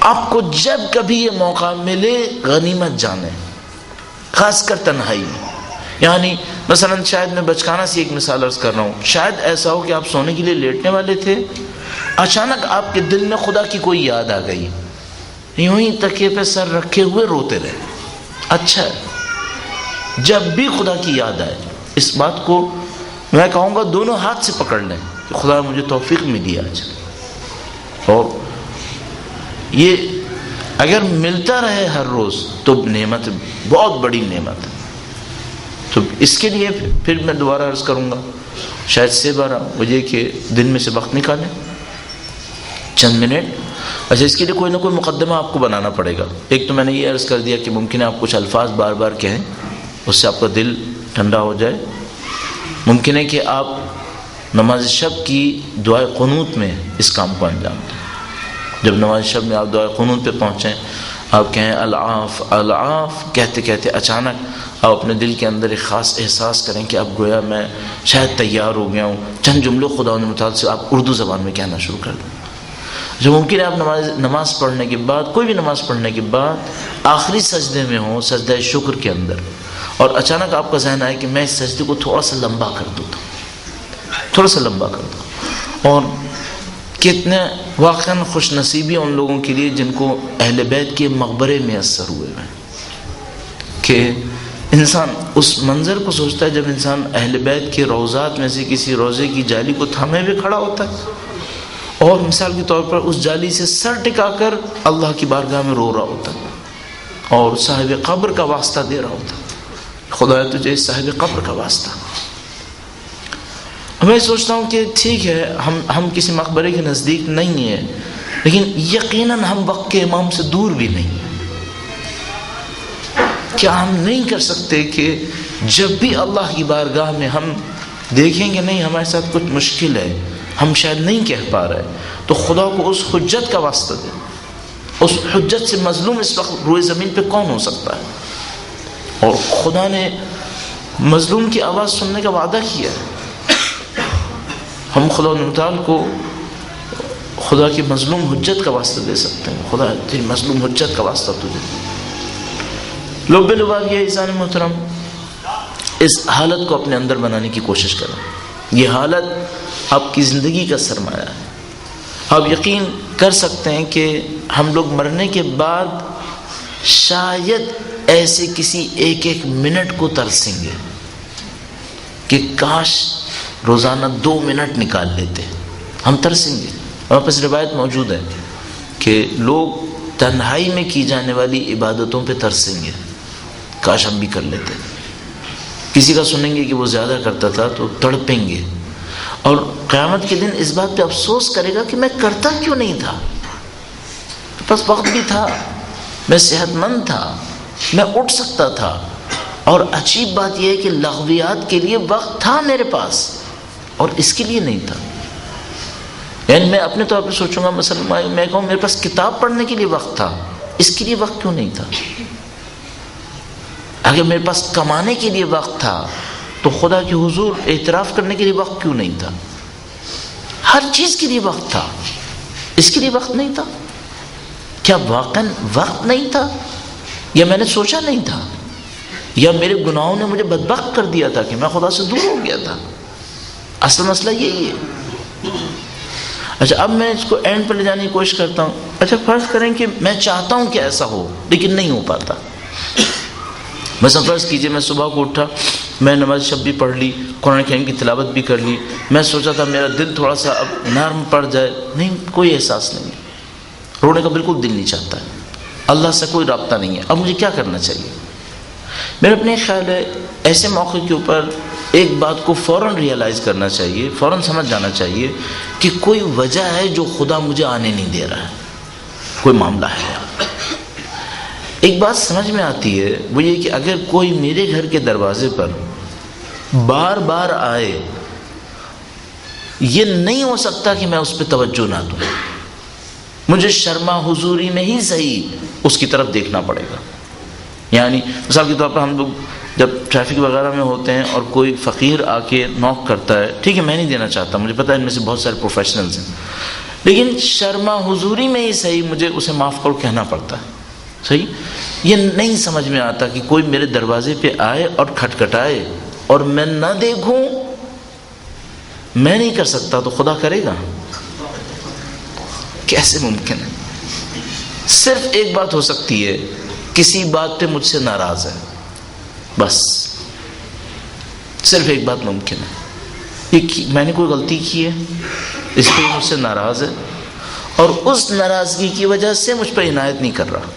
آپ کو جب کبھی یہ موقع ملے غنیمت جانیں، خاص کر تنہائی میں. یعنی مثلا شاید میں بچکانہ سے ایک مثال عرض کر رہا ہوں، شاید ایسا ہو کہ آپ سونے کے لیے لیٹنے والے تھے، اچانک آپ کے دل میں خدا کی کوئی یاد آ گئی، یوں ہی تکیے پہ سر رکھے ہوئے روتے رہے. اچھا ہے، جب بھی خدا کی یاد آئے اس بات کو میں کہوں گا دونوں ہاتھ سے پکڑ لیں کہ خدا مجھے توفیق ملی آج. اور یہ اگر ملتا رہے ہر روز تو نعمت، بہت بڑی نعمت ہے. تو اس کے لیے پھر میں دوبارہ عرض کروں گا، شاید سے بارہ وجہ کہ دن میں سے وقت نکالیں چند منٹ. اچھا، اس کے لیے کوئی نہ کوئی مقدمہ آپ کو بنانا پڑے گا. ایک تو میں نے یہ عرض کر دیا کہ ممکن ہے آپ کچھ الفاظ بار بار کہیں، اس سے آپ کا دل ٹھنڈا ہو جائے. ممکن ہے کہ آپ نماز شب کی دعائے قنوت میں اس کام کو انجام دیں. جب نماز شب میں آپ دعائے قنوت پہ پہنچیں، آپ کہیں العاف العاف، کہتے کہتے اچانک آپ اپنے دل کے اندر ایک خاص احساس کریں کہ اب گویا میں شاید تیار ہو گیا ہوں. چند جملے خدا متعال سے آپ اردو زبان میں کہنا شروع کر دیں. جو ممکن ہے آپ نماز پڑھنے کے بعد، کوئی بھی نماز پڑھنے کے بعد آخری سجدے میں ہوں، سجدہ شکر کے اندر، اور اچانک آپ کا ذہن آئے کہ میں اس سجدے کو تھوڑا سا لمبا کر دوں، تھوڑا سا لمبا کر دوں. اور کتنے واقعاً خوش نصیبی ان لوگوں کے لیے جن کو اہل بیت کے مقبرے میسر ہوئے ہیں کہ انسان اس منظر کو سوچتا ہے جب انسان اہل بیت کے روضات میں سے کسی روضے کی جالی کو تھامے ہوئے کھڑا ہوتا ہے اور مثال کے طور پر اس جالی سے سر ٹکا کر اللہ کی بارگاہ میں رو رہا ہوتا ہے اور صاحب قبر کا واسطہ دے رہا ہوتا ہے، خدا تجھے صاحب قبر کا واسطہ۔ میں سوچتا ہوں کہ ٹھیک ہے ہم کسی مقبرے کے نزدیک نہیں ہیں، لیکن یقیناً ہم وقت کے امام سے دور بھی نہیں ہیں۔ کیا ہم نہیں کر سکتے کہ جب بھی اللہ کی بارگاہ میں ہم دیکھیں گے نہیں ہمارے ساتھ کچھ مشکل ہے، ہم شاید نہیں کہہ پا رہے، تو خدا کو اس حجت کا واسطہ دیں۔ اس حجت سے مظلوم اس وقت روئے زمین پہ کون ہو سکتا ہے؟ اور خدا نے مظلوم کی آواز سننے کا وعدہ کیا ہے۔ ہم خدا متعال کو خدا کی مظلوم حجت کا واسطہ دے سکتے ہیں۔ خدا تیری مظلوم حجت کا واسطہ تجھے۔ لوگ بلباب یہ انسان محترم اس حالت کو اپنے اندر بنانے کی کوشش کریں۔ یہ حالت آپ کی زندگی کا سرمایہ ہے۔ آپ یقین کر سکتے ہیں کہ ہم لوگ مرنے کے بعد شاید ایسے کسی ایک منٹ کو ترسیں گے کہ کاش روزانہ 2 منٹ نکال لیتے۔ ہم ترسیں گے۔ ہمارے پاس روایت موجود ہے کہ لوگ تنہائی میں کی جانے والی عبادتوں پہ ترسیں گے، کاش ہم بھی کر لیتے۔ کسی کا سنیں گے کہ وہ زیادہ کرتا تھا تو تڑپیں گے، اور قیامت کے دن اس بات پہ افسوس کرے گا کہ میں کرتا کیوں نہیں تھا، بس وقت بھی تھا، میں صحت مند تھا، میں اٹھ سکتا تھا، اور عجیب بات یہ ہے کہ لغویات کے لیے وقت تھا میرے پاس اور اس کے لیے نہیں تھا۔ یعنی میں اپنے طور پہ سوچوں گا، مثلا میں کہوں میرے پاس کتاب پڑھنے کے لیے وقت تھا، اس کے لیے وقت کیوں نہیں تھا؟ اگر میرے پاس کمانے کے لیے وقت تھا تو خدا کے حضور اعتراف کرنے کے لیے وقت کیوں نہیں تھا؟ ہر چیز کے لیے وقت تھا، اس کے لیے وقت نہیں تھا؟ کیا واقعاً وقت نہیں تھا، یا میں نے سوچا نہیں تھا، یا میرے گناہوں نے مجھے بدبخت کر دیا تھا کہ میں خدا سے دور ہو گیا تھا؟ اصل مسئلہ یہی ہے۔ اچھا، اب میں اس کو اینڈ پہ لے جانے کی کوشش کرتا ہوں۔ اچھا فرض کریں کہ میں چاہتا ہوں کہ ایسا ہو لیکن نہیں ہو پاتا۔ مثلا فرض کیجئے میں صبح کو اٹھا، میں نماز شب بھی پڑھ لی، قرآن کریم کی تلاوت بھی کر لی، میں سوچا تھا میرا دل تھوڑا سا اب نرم پڑ جائے، نہیں، کوئی احساس نہیں، رونے کا بالکل دل نہیں چاہتا ہے، اللہ سے کوئی رابطہ نہیں ہے، اب مجھے کیا کرنا چاہیے؟ میرا اپنے خیال ہے ایسے موقع کے اوپر ایک بات کو فوراً ریئلائز کرنا چاہیے، فوراً سمجھ جانا چاہیے کہ کوئی وجہ ہے جو خدا مجھے آنے نہیں دے رہا ہے، کوئی معاملہ ہے۔ ایک بات سمجھ میں آتی ہے، وہ یہ کہ اگر کوئی میرے گھر کے دروازے پر بار بار آئے، یہ نہیں ہو سکتا کہ میں اس پہ توجہ نہ دوں، مجھے شرما حضوری میں ہی صحیح اس کی طرف دیکھنا پڑے گا۔ یعنی مثال کے طور پر ہم لوگ جب ٹریفک وغیرہ میں ہوتے ہیں اور کوئی فقیر آ کے نوک کرتا ہے، ٹھیک ہے میں نہیں دینا چاہتا، مجھے پتہ ہے ان میں سے بہت سارے پروفیشنلز ہیں، لیکن شرما حضوری میں ہی صحیح مجھے اسے معاف کرو کہنا پڑتا ہے، صحیح؟ یہ نہیں سمجھ میں آتا کہ کوئی میرے دروازے پہ آئے اور کھٹکھٹائے اور میں نہ دیکھوں، میں نہیں کر سکتا تو خدا کرے گا؟ کیسے ممکن ہے؟ صرف ایک بات ہو سکتی ہے، کسی بات پہ مجھ سے ناراض ہے، بس صرف ایک بات ممکن ہے، میں نے کوئی غلطی کی ہے، اس پہ مجھ سے ناراض ہے، اور اس ناراضگی کی وجہ سے مجھ پر عنایت نہیں کر رہا،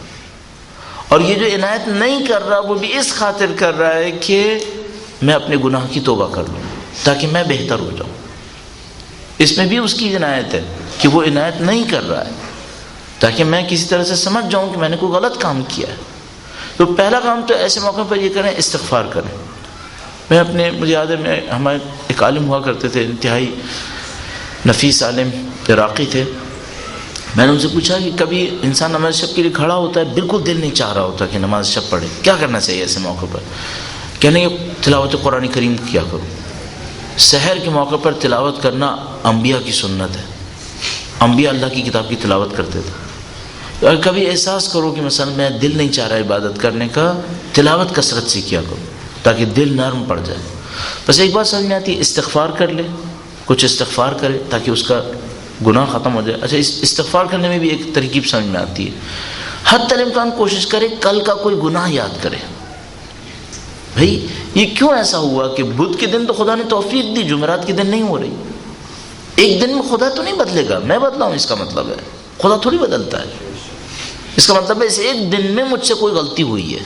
اور یہ جو عنایت نہیں کر رہا وہ بھی اس خاطر کر رہا ہے کہ میں اپنے گناہ کی توبہ کر لوں تاکہ میں بہتر ہو جاؤں۔ اس میں بھی اس کی عنایت ہے کہ وہ عنایت نہیں کر رہا ہے تاکہ میں کسی طرح سے سمجھ جاؤں کہ میں نے کوئی غلط کام کیا ہے۔ تو پہلا کام تو ایسے موقع پر یہ کریں، استغفار کریں۔ مجھے یاد ہے ہمارے ایک عالم ہوا کرتے تھے، انتہائی نفیس عالم عراقی تھے، میں نے ان سے پوچھا کہ کبھی انسان نماز شب کے لیے کھڑا ہوتا ہے، بالکل دل نہیں چاہ رہا ہوتا کہ نماز شب پڑھے، کیا کرنا چاہیے ایسے موقع پر؟ کہنے کہ تلاوت قرآن کریم کیا کرو۔ سحر کے موقع پر تلاوت کرنا انبیاء کی سنت ہے، انبیاء اللہ کی کتاب کی تلاوت کرتے تھے۔ اور کبھی احساس کرو کہ مثلا میں دل نہیں چاہ رہا عبادت کرنے کا، تلاوت کثرت سے کیا کرو تاکہ دل نرم پڑ جائے۔ بس ایک بات سمجھ میں آتی ہے، استغفار کر لے، کچھ استغفار کرے تاکہ اس کا گناہ ختم ہو جائے۔ اچھا، استغفار کرنے میں بھی ایک ترکیب سمجھ میں آتی ہے، حتی الامکان کوشش کرے کل کا کوئی گناہ یاد کرے، بھائی یہ کیوں ایسا ہوا کہ بدھ کے دن تو خدا نے توفیق دی، جمعرات کے دن نہیں ہو رہی؟ ایک دن میں خدا تو نہیں بدلے گا، میں بدلا ہوں اس کا مطلب ہے، خدا تھوڑی بدلتا ہے۔ اس کا مطلب ہے اس ایک دن میں مجھ سے کوئی غلطی ہوئی ہے۔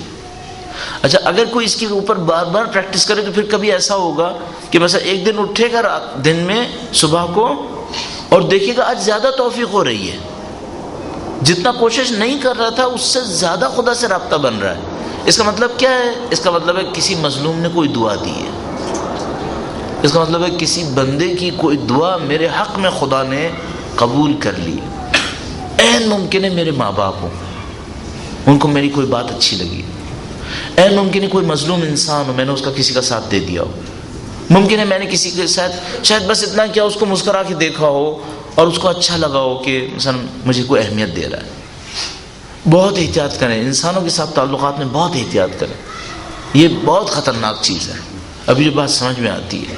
اچھا اگر کوئی اس کے اوپر بار بار پریکٹس کرے تو پھر کبھی ایسا ہوگا کہ مثلا ایک دن اٹھے گا دن میں صبح کو اور دیکھے گا آج زیادہ توفیق ہو رہی ہے، جتنا کوشش نہیں کر رہا تھا اس سے زیادہ خدا سے رابطہ بن رہا ہے۔ اس کا مطلب کیا ہے؟ اس کا مطلب ہے کسی مظلوم نے کوئی دعا دی ہے، اس کا مطلب ہے کسی بندے کی کوئی دعا میرے حق میں خدا نے قبول کر لی۔ عین ممکن ہے میرے ماں باپ ہوں، ان کو میری کوئی بات اچھی لگی، عین ممکن ہے کوئی مظلوم انسان ہو، میں نے اس کا کسی کا ساتھ دے دیا ہو، ممکن ہے میں نے کسی کے ساتھ شاید بس اتنا کیا اس کو مسکرا کے دیکھا ہو اور اس کو اچھا لگا ہو کہ مثلا مجھے کوئی اہمیت دے رہا ہے۔ بہت احتیاط کریں، انسانوں کے ساتھ تعلقات میں بہت احتیاط کریں، یہ بہت خطرناک چیز ہے۔ ابھی جو بات سمجھ میں آتی ہے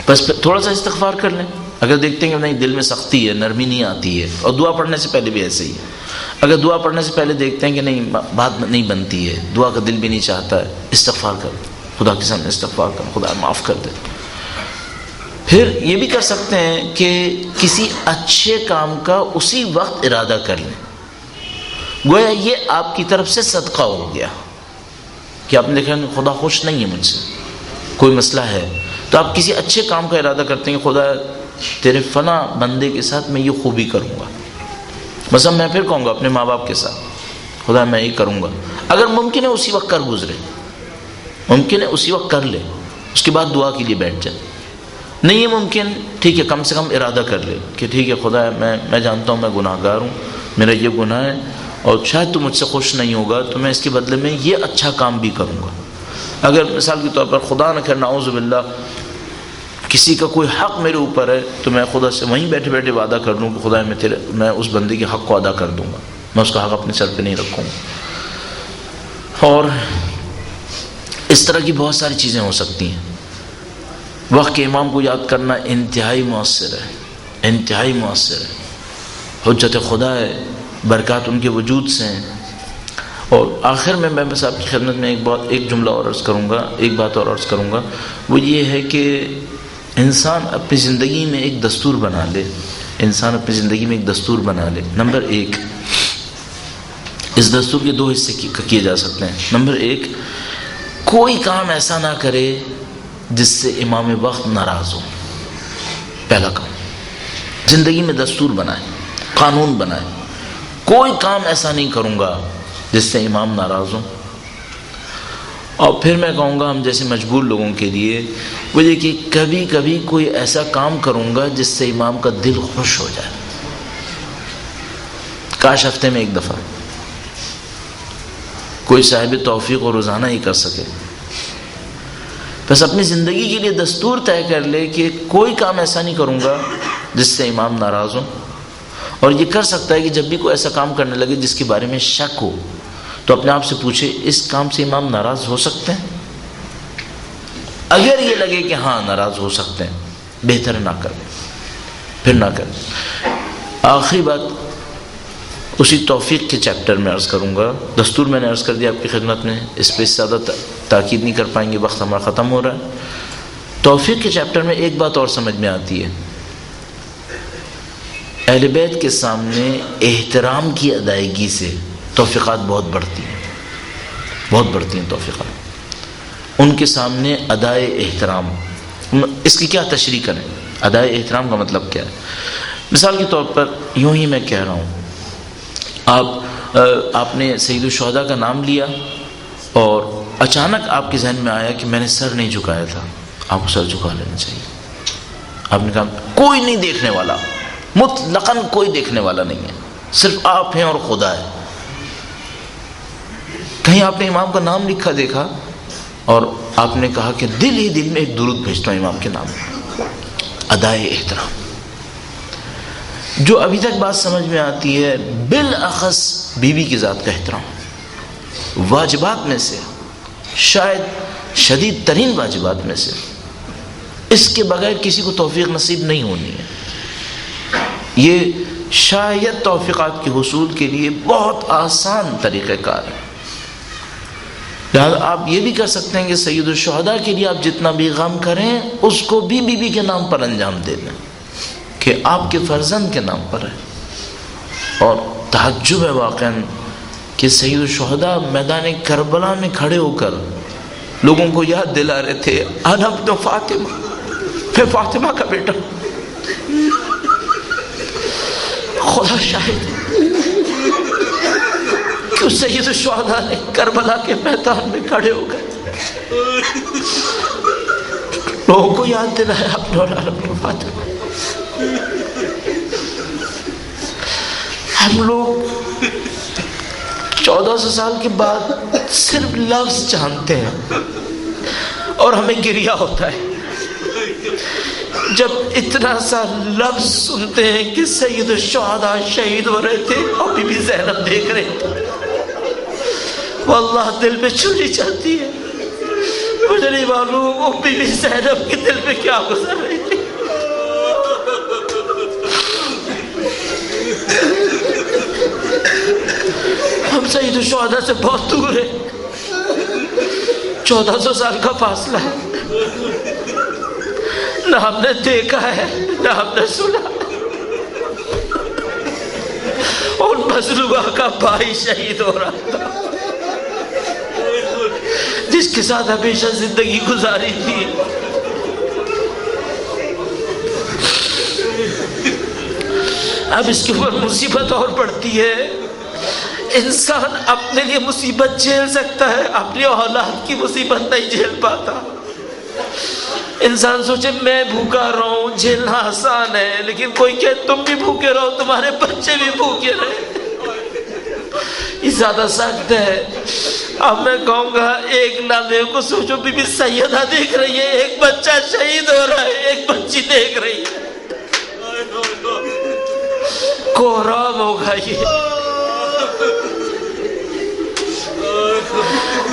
بس تھوڑا سا استغفار کر لیں، اگر دیکھتے ہیں کہ نہیں دل میں سختی ہے، نرمی نہیں آتی ہے، اور دعا پڑھنے سے پہلے بھی ایسے ہی ہے، اگر دعا پڑھنے سے پہلے دیکھتے ہیں کہ نہیں بات نہیں بنتی ہے، دعا کا دل بھی نہیں چاہتا ہے، استغفار کر، خدا کے سامنے استغفار کر، خدا معاف کر دے۔ پھر یہ بھی کر سکتے ہیں کہ کسی اچھے کام کا اسی وقت ارادہ کر لیں، گویا یہ آپ کی طرف سے صدقہ ہو گیا کہ آپ نے دیکھا کہ خدا خوش نہیں ہے مجھ سے، کوئی مسئلہ ہے، تو آپ کسی اچھے کام کا ارادہ کرتے ہیں کہ خدا تیرے فلاں بندے کے ساتھ میں یہ خوبی کروں گا، مثلا میں پھر کہوں گا اپنے ماں باپ کے ساتھ خدا میں یہ کروں گا، اگر ممکن ہے اسی وقت کر گزرے، ممکن ہے اسی وقت کر لے، اس کے بعد دعا کے لیے بیٹھ جائے، نہیں ہے ممکن ٹھیک ہے کم سے کم ارادہ کر لے کہ ٹھیک ہے خدا میں جانتا ہوں میں گناہ گار ہوں، میرا یہ گناہ ہے اور شاید تو مجھ سے خوش نہیں ہوگا، تو میں اس کے بدلے میں یہ اچھا کام بھی کروں گا۔ اگر مثال کے طور پر خدا نہ کرے نعوذ باللہ کسی کا کوئی حق میرے اوپر ہے، تو میں خدا سے وہیں بیٹھے بیٹھے وعدہ کر لوں کہ خدا میں اس بندے کے حق کو ادا کر دوں گا، میں اس کا حق اپنے سر پہ نہیں رکھوں گا۔ اور اس طرح کی بہت ساری چیزیں ہو سکتی ہیں۔ وقت کے امام کو یاد کرنا انتہائی مؤثر ہے، انتہائی مؤثر ہے، حجت خدا ہے، برکات ان کے وجود سے ہیں۔ اور آخر میں بس آپ کی خدمت میں ایک جملہ اور عرض کروں گا، ایک بات اور عرض کروں گا، وہ یہ ہے کہ انسان اپنی زندگی میں ایک دستور بنا لے، انسان اپنی زندگی میں ایک دستور بنا لے۔ نمبر ایک، اس دستور کے دو حصے کیے جا سکتے ہیں۔ نمبر ایک، کوئی کام ایسا نہ کرے جس سے امام وقت ناراض ہو، پہلا کام۔ زندگی میں دستور بنائے، قانون بنائے، کوئی کام ایسا نہیں کروں گا جس سے امام ناراض ہو۔ اور پھر میں کہوں گا ہم جیسے مجبور لوگوں کے لیے وہ یہ کہ کبھی کبھی کوئی ایسا کام کروں گا جس سے امام کا دل خوش ہو جائے، کاش ہفتے میں ایک دفعہ کوئی صاحب توفیق اور روزانہ ہی کر سکے۔ بس اپنی زندگی کے لیے دستور طے کر لے کہ کوئی کام ایسا نہیں کروں گا جس سے امام ناراض ہو، اور یہ کر سکتا ہے کہ جب بھی کوئی ایسا کام کرنے لگے جس کے بارے میں شک ہو تو اپنے آپ سے پوچھے اس کام سے امام ناراض ہو سکتے ہیں؟ اگر یہ لگے کہ ہاں ناراض ہو سکتے ہیں، بہتر نہ کریں، پھر نہ کریں۔ آخری بات اسی توفیق کے چیپٹر میں عرض کروں گا، دستور میں نے عرض کر دیا آپ کی خدمت میں، اس پہ زیادہ تاکید نہیں کر پائیں گے، وقت ہمارا ختم ہو رہا ہے۔ توفیق کے چیپٹر میں ایک بات اور سمجھ میں آتی ہے، اہل بیت کے سامنے احترام کی ادائیگی سے توفیقات بہت بڑھتی ہیں، بہت بڑھتی ہیں توفیقات، ان کے سامنے ادائے احترام۔ اس کی کیا تشریح کریں؟ ادائے احترام کا مطلب کیا ہے؟ مثال کے طور پر یوں ہی میں کہہ رہا ہوں، آپ نے سید الشہداء کا نام لیا اور اچانک آپ کے ذہن میں آیا کہ میں نے سر نہیں جھکایا تھا، آپ کو سر جھکا لینا چاہیے۔ آپ نے کہا کوئی نہیں دیکھنے والا، مطلقاً کوئی دیکھنے والا نہیں ہے، صرف آپ ہیں اور خدا ہے۔ کہیں آپ نے امام کا نام لکھا دیکھا اور آپ نے کہا کہ دل ہی دل میں ایک درود بھیجتا ہوں امام کے نام، ادائے احترام۔ جو ابھی تک بات سمجھ میں آتی ہے، بالاخص بیوی کی ذات کا احترام، واجبات میں سے، شاید شدید ترین واجبات میں سے، اس کے بغیر کسی کو توفیق نصیب نہیں ہونی ہے۔ یہ شاید توفیقات کے حصول کے لیے بہت آسان طریقہ کار ہے۔ لہٰذا آپ یہ بھی کر سکتے ہیں کہ سید الشہداء کے لیے آپ جتنا بھی غم کریں اس کو بھی بی بی کے نام پر انجام دے دیں کہ آپ کے فرزند کے نام پر ہے۔ اور تعجب ہے واقعاً کہ سید الشہداء میدان کربلا میں کھڑے ہو کر لوگوں کو یاد دلا رہے تھے انا ابن فاطمہ، میں فاطمہ کا بیٹا۔ خدا شاہد کہ سید الشہداء نے کربلا کے میدان میں کھڑے ہو کر لوگوں کو یاد دلایا اپنے مولانا ابن فاطمہ۔ ہم لوگ 1400 سال کے بعد صرف لفظ جانتے ہیں اور ہمیں گریہ ہوتا ہے جب اتنا سا لفظ سنتے ہیں کہ سید الشہداء شہید ہو رہے تھے اور بی بی زینب دیکھ رہے تھے۔ واللہ دل میں چھری چلتی ہے، مجھے نہیں معلوم وہ بی بی زینب کے دل میں کیا گزر رہی تھی۔ ہم سید الشہداء سے بہت دور ہیں، 1400 سال کا فاصلہ ہے، نہ ہم نے دیکھا ہے نہ ہم نے سنا۔ اور مظلومہ کا بھائی شہید ہو رہا تھا جس کے ساتھ ہمیشہ زندگی گزاری تھی۔ اب اس کے اوپر مصیبت اور پڑتی ہے۔ انسان اپنے لیے مصیبت جھیل سکتا ہے، اپنی اولاد کی مصیبت نہیں جھیل پاتا۔ انسان سوچے میں بھوکا رہوں جھیلنا آسان ہے، لیکن کوئی کہ تم بھی بھوکے رہو تمہارے بچے بھی بھوکے رہے، یہ زیادہ سخت ہے۔ اب میں کہوں گا ایک لمحے کو سوچو، بی بی سیدہ دیکھ رہی ہے، ایک بچہ شہید ہو رہا ہے، ایک بچی دیکھ رہی ہے، کوہرام ہوگا یہ۔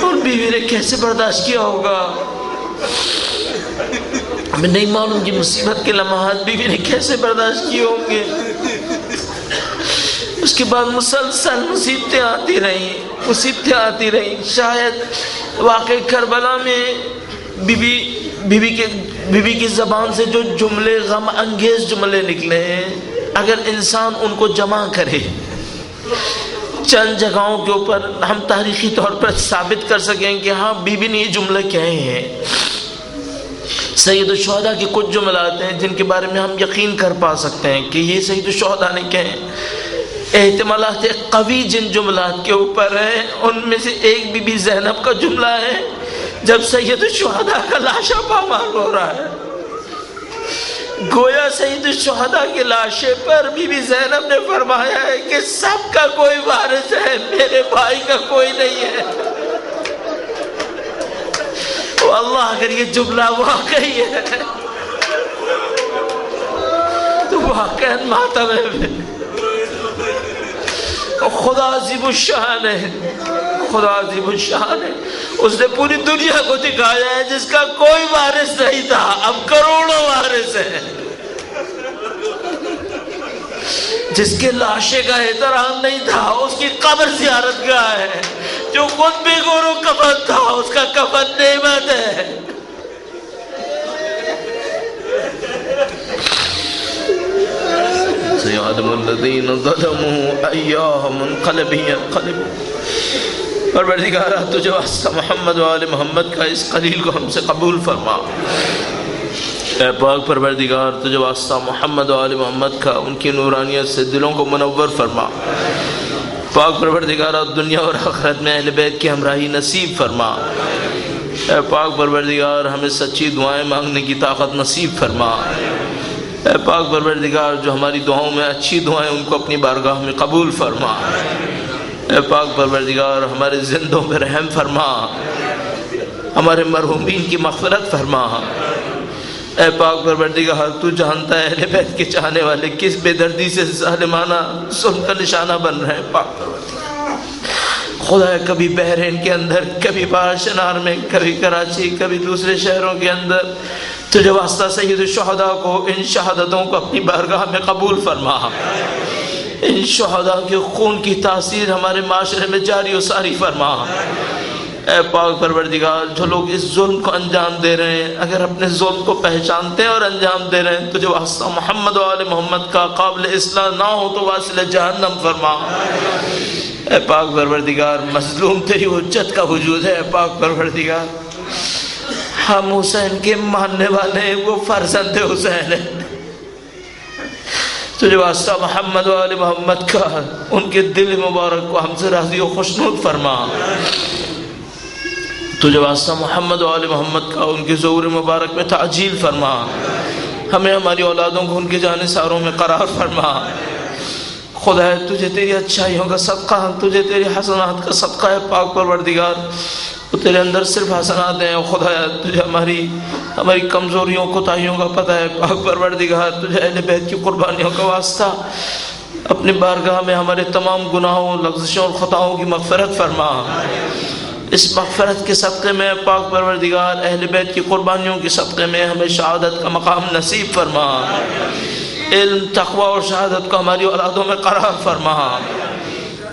اور بیوی نے کیسے برداشت کیا ہوگا، ہمیں نہیں معلوم کہ مصیبت کے لمحات بیوی نے کیسے برداشت کیے ہوں گے۔ اس کے بعد مسلسل مصیبتیں آتی رہیں۔ شاید واقع کربلا میں بی بی کی زبان سے جو جملے غم انگیز جملے نکلے ہیں، اگر انسان ان کو جمع کرے چند جگہوں کے اوپر، ہم تاریخی طور پر ثابت کر سکیں کہ ہاں بی بی نے یہ جملے کہے ہیں۔ سید الشہداء کے کچھ جملات ہیں جن کے بارے میں ہم یقین کر پا سکتے ہیں کہ یہ سید الشہداء نے کہے۔ احتمالات قوی جن جملات کے اوپر ہیں ان میں سے ایک بی بی زینب کا جملہ ہے جب سید الشہداء کا لاشا پامال ہو رہا ہے۔ گویا سید الشہداء کے لاشے پر بی بی زینب نے فرمایا ہے کہ سب کا کوئی وارث ہے، میرے بھائی کا کوئی نہیں ہے۔ واللہ اگر یہ جملہ واقعی ہے تو واقعاً ماتم ہے۔ خدا عظیم الشان ہے، خدا عظیم الشان ہے، اس نے پوری دنیا کو دکھایا ہے جس کا کوئی وارث نہیں تھا، اب کروڑوں وارث ہیں۔ جس کے لاشے کا احترام نہیں تھا اس کی قبر زیارت گاہ ہے، جو خود بھی گور و کفن تھا اس کا کفن نعمت ہے۔ سيعلم الذين ظلموا أيها منقلب ينقلبون۔ پروردگارہ تجھے واسطہ محمد و آل محمد کا اس قلیل کو ہم سے قبول فرما۔ اے پاک پروردگار تجھے واسطہ محمد و آل محمد کا ان کی نورانیت سے دلوں کو منور فرما۔ پاک پروردگارہ دنیا اور آخرت میں اہل بیت کی ہمراہی نصیب فرما۔ اے پاک پروردگار ہمیں سچی دعائیں مانگنے کی طاقت نصیب فرما۔ اے پاک پروردگار جو ہماری دعاؤں میں اچھی دعائیں ان کو اپنی بارگاہ میں قبول فرما۔ اے پاک پروردگار ہمارے زندوں پہ رحم فرما، ہمارے مرحومین کی مغفرت فرما۔ اے پاک پروردگار تو جانتا ہے اہل بیت کے چاہنے والے کس بے دردی سے ظالمانہ ظلم کا نشانہ بن رہے ہیں۔ پاک پروردگار خدا کبھی بحرین کے اندر، کبھی باشنار میں، کبھی کراچی، کبھی دوسرے شہروں کے اندر تجھے واسطہ سید الشہداء کو ان شہادتوں کو اپنی بارگاہ میں قبول فرما۔ ان شہداء کے خون کی تاثیر ہمارے معاشرے میں جاری و ساری فرما۔ اے پاک پروردگار جو لوگ اس ظلم کو انجام دے رہے ہیں اگر اپنے ظلم کو پہچانتے ہیں اور انجام دے رہے ہیں تو جو واسطہ محمد و آل محمد کا قابل اصلاح نہ ہو تو واصل جہنم فرما۔ اے پاک پروردگار مظلوم تیری حجت کا وجود ہے۔ اے پاک پروردگار ہم حسین کے ماننے والے ہیں، وہ فرزند حسین ہیں، تجھے واسطہ محمد و آل محمد کا ان کے دل مبارک کو ہم سے راضی و خوشنود فرما۔ تجھے واسطہ محمد و آل محمد کا ان کے ظہور مبارک میں تعجیل فرما۔ ہمیں ہماری اولادوں کو ان کے جانثاروں میں قرار فرما۔ خدا ہے تجھے تیری اچھائیوں کا صدقہ، تجھے تیری حسنات کا صدقہ ہے پاک پروردگار، وہ تیرے اندر صرف حسنات ہیں۔ خدا ہے تجھے ہماری کمزوریوں کوتاہیوں کا پتہ ہے پاک پروردگار، تجھے اہل بیت کی قربانیوں کا واسطہ اپنی بارگاہ میں ہمارے تمام گناہوں، لغزشوں اور خطاؤں کی مغفرت فرما۔ اس مغفرت کے صدقے میں پاک پروردگار اہل بیت کی قربانیوں کے صدقے میں ہمیں شہادت کا مقام نصیب فرما۔ علم، تقوی اور شہادت کو ہماری اولادوں میں قرار فرما۔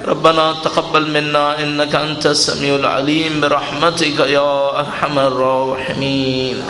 ربنا تقبل منا انك انت السميع العليم برحمتك يا ارحم الراحمين۔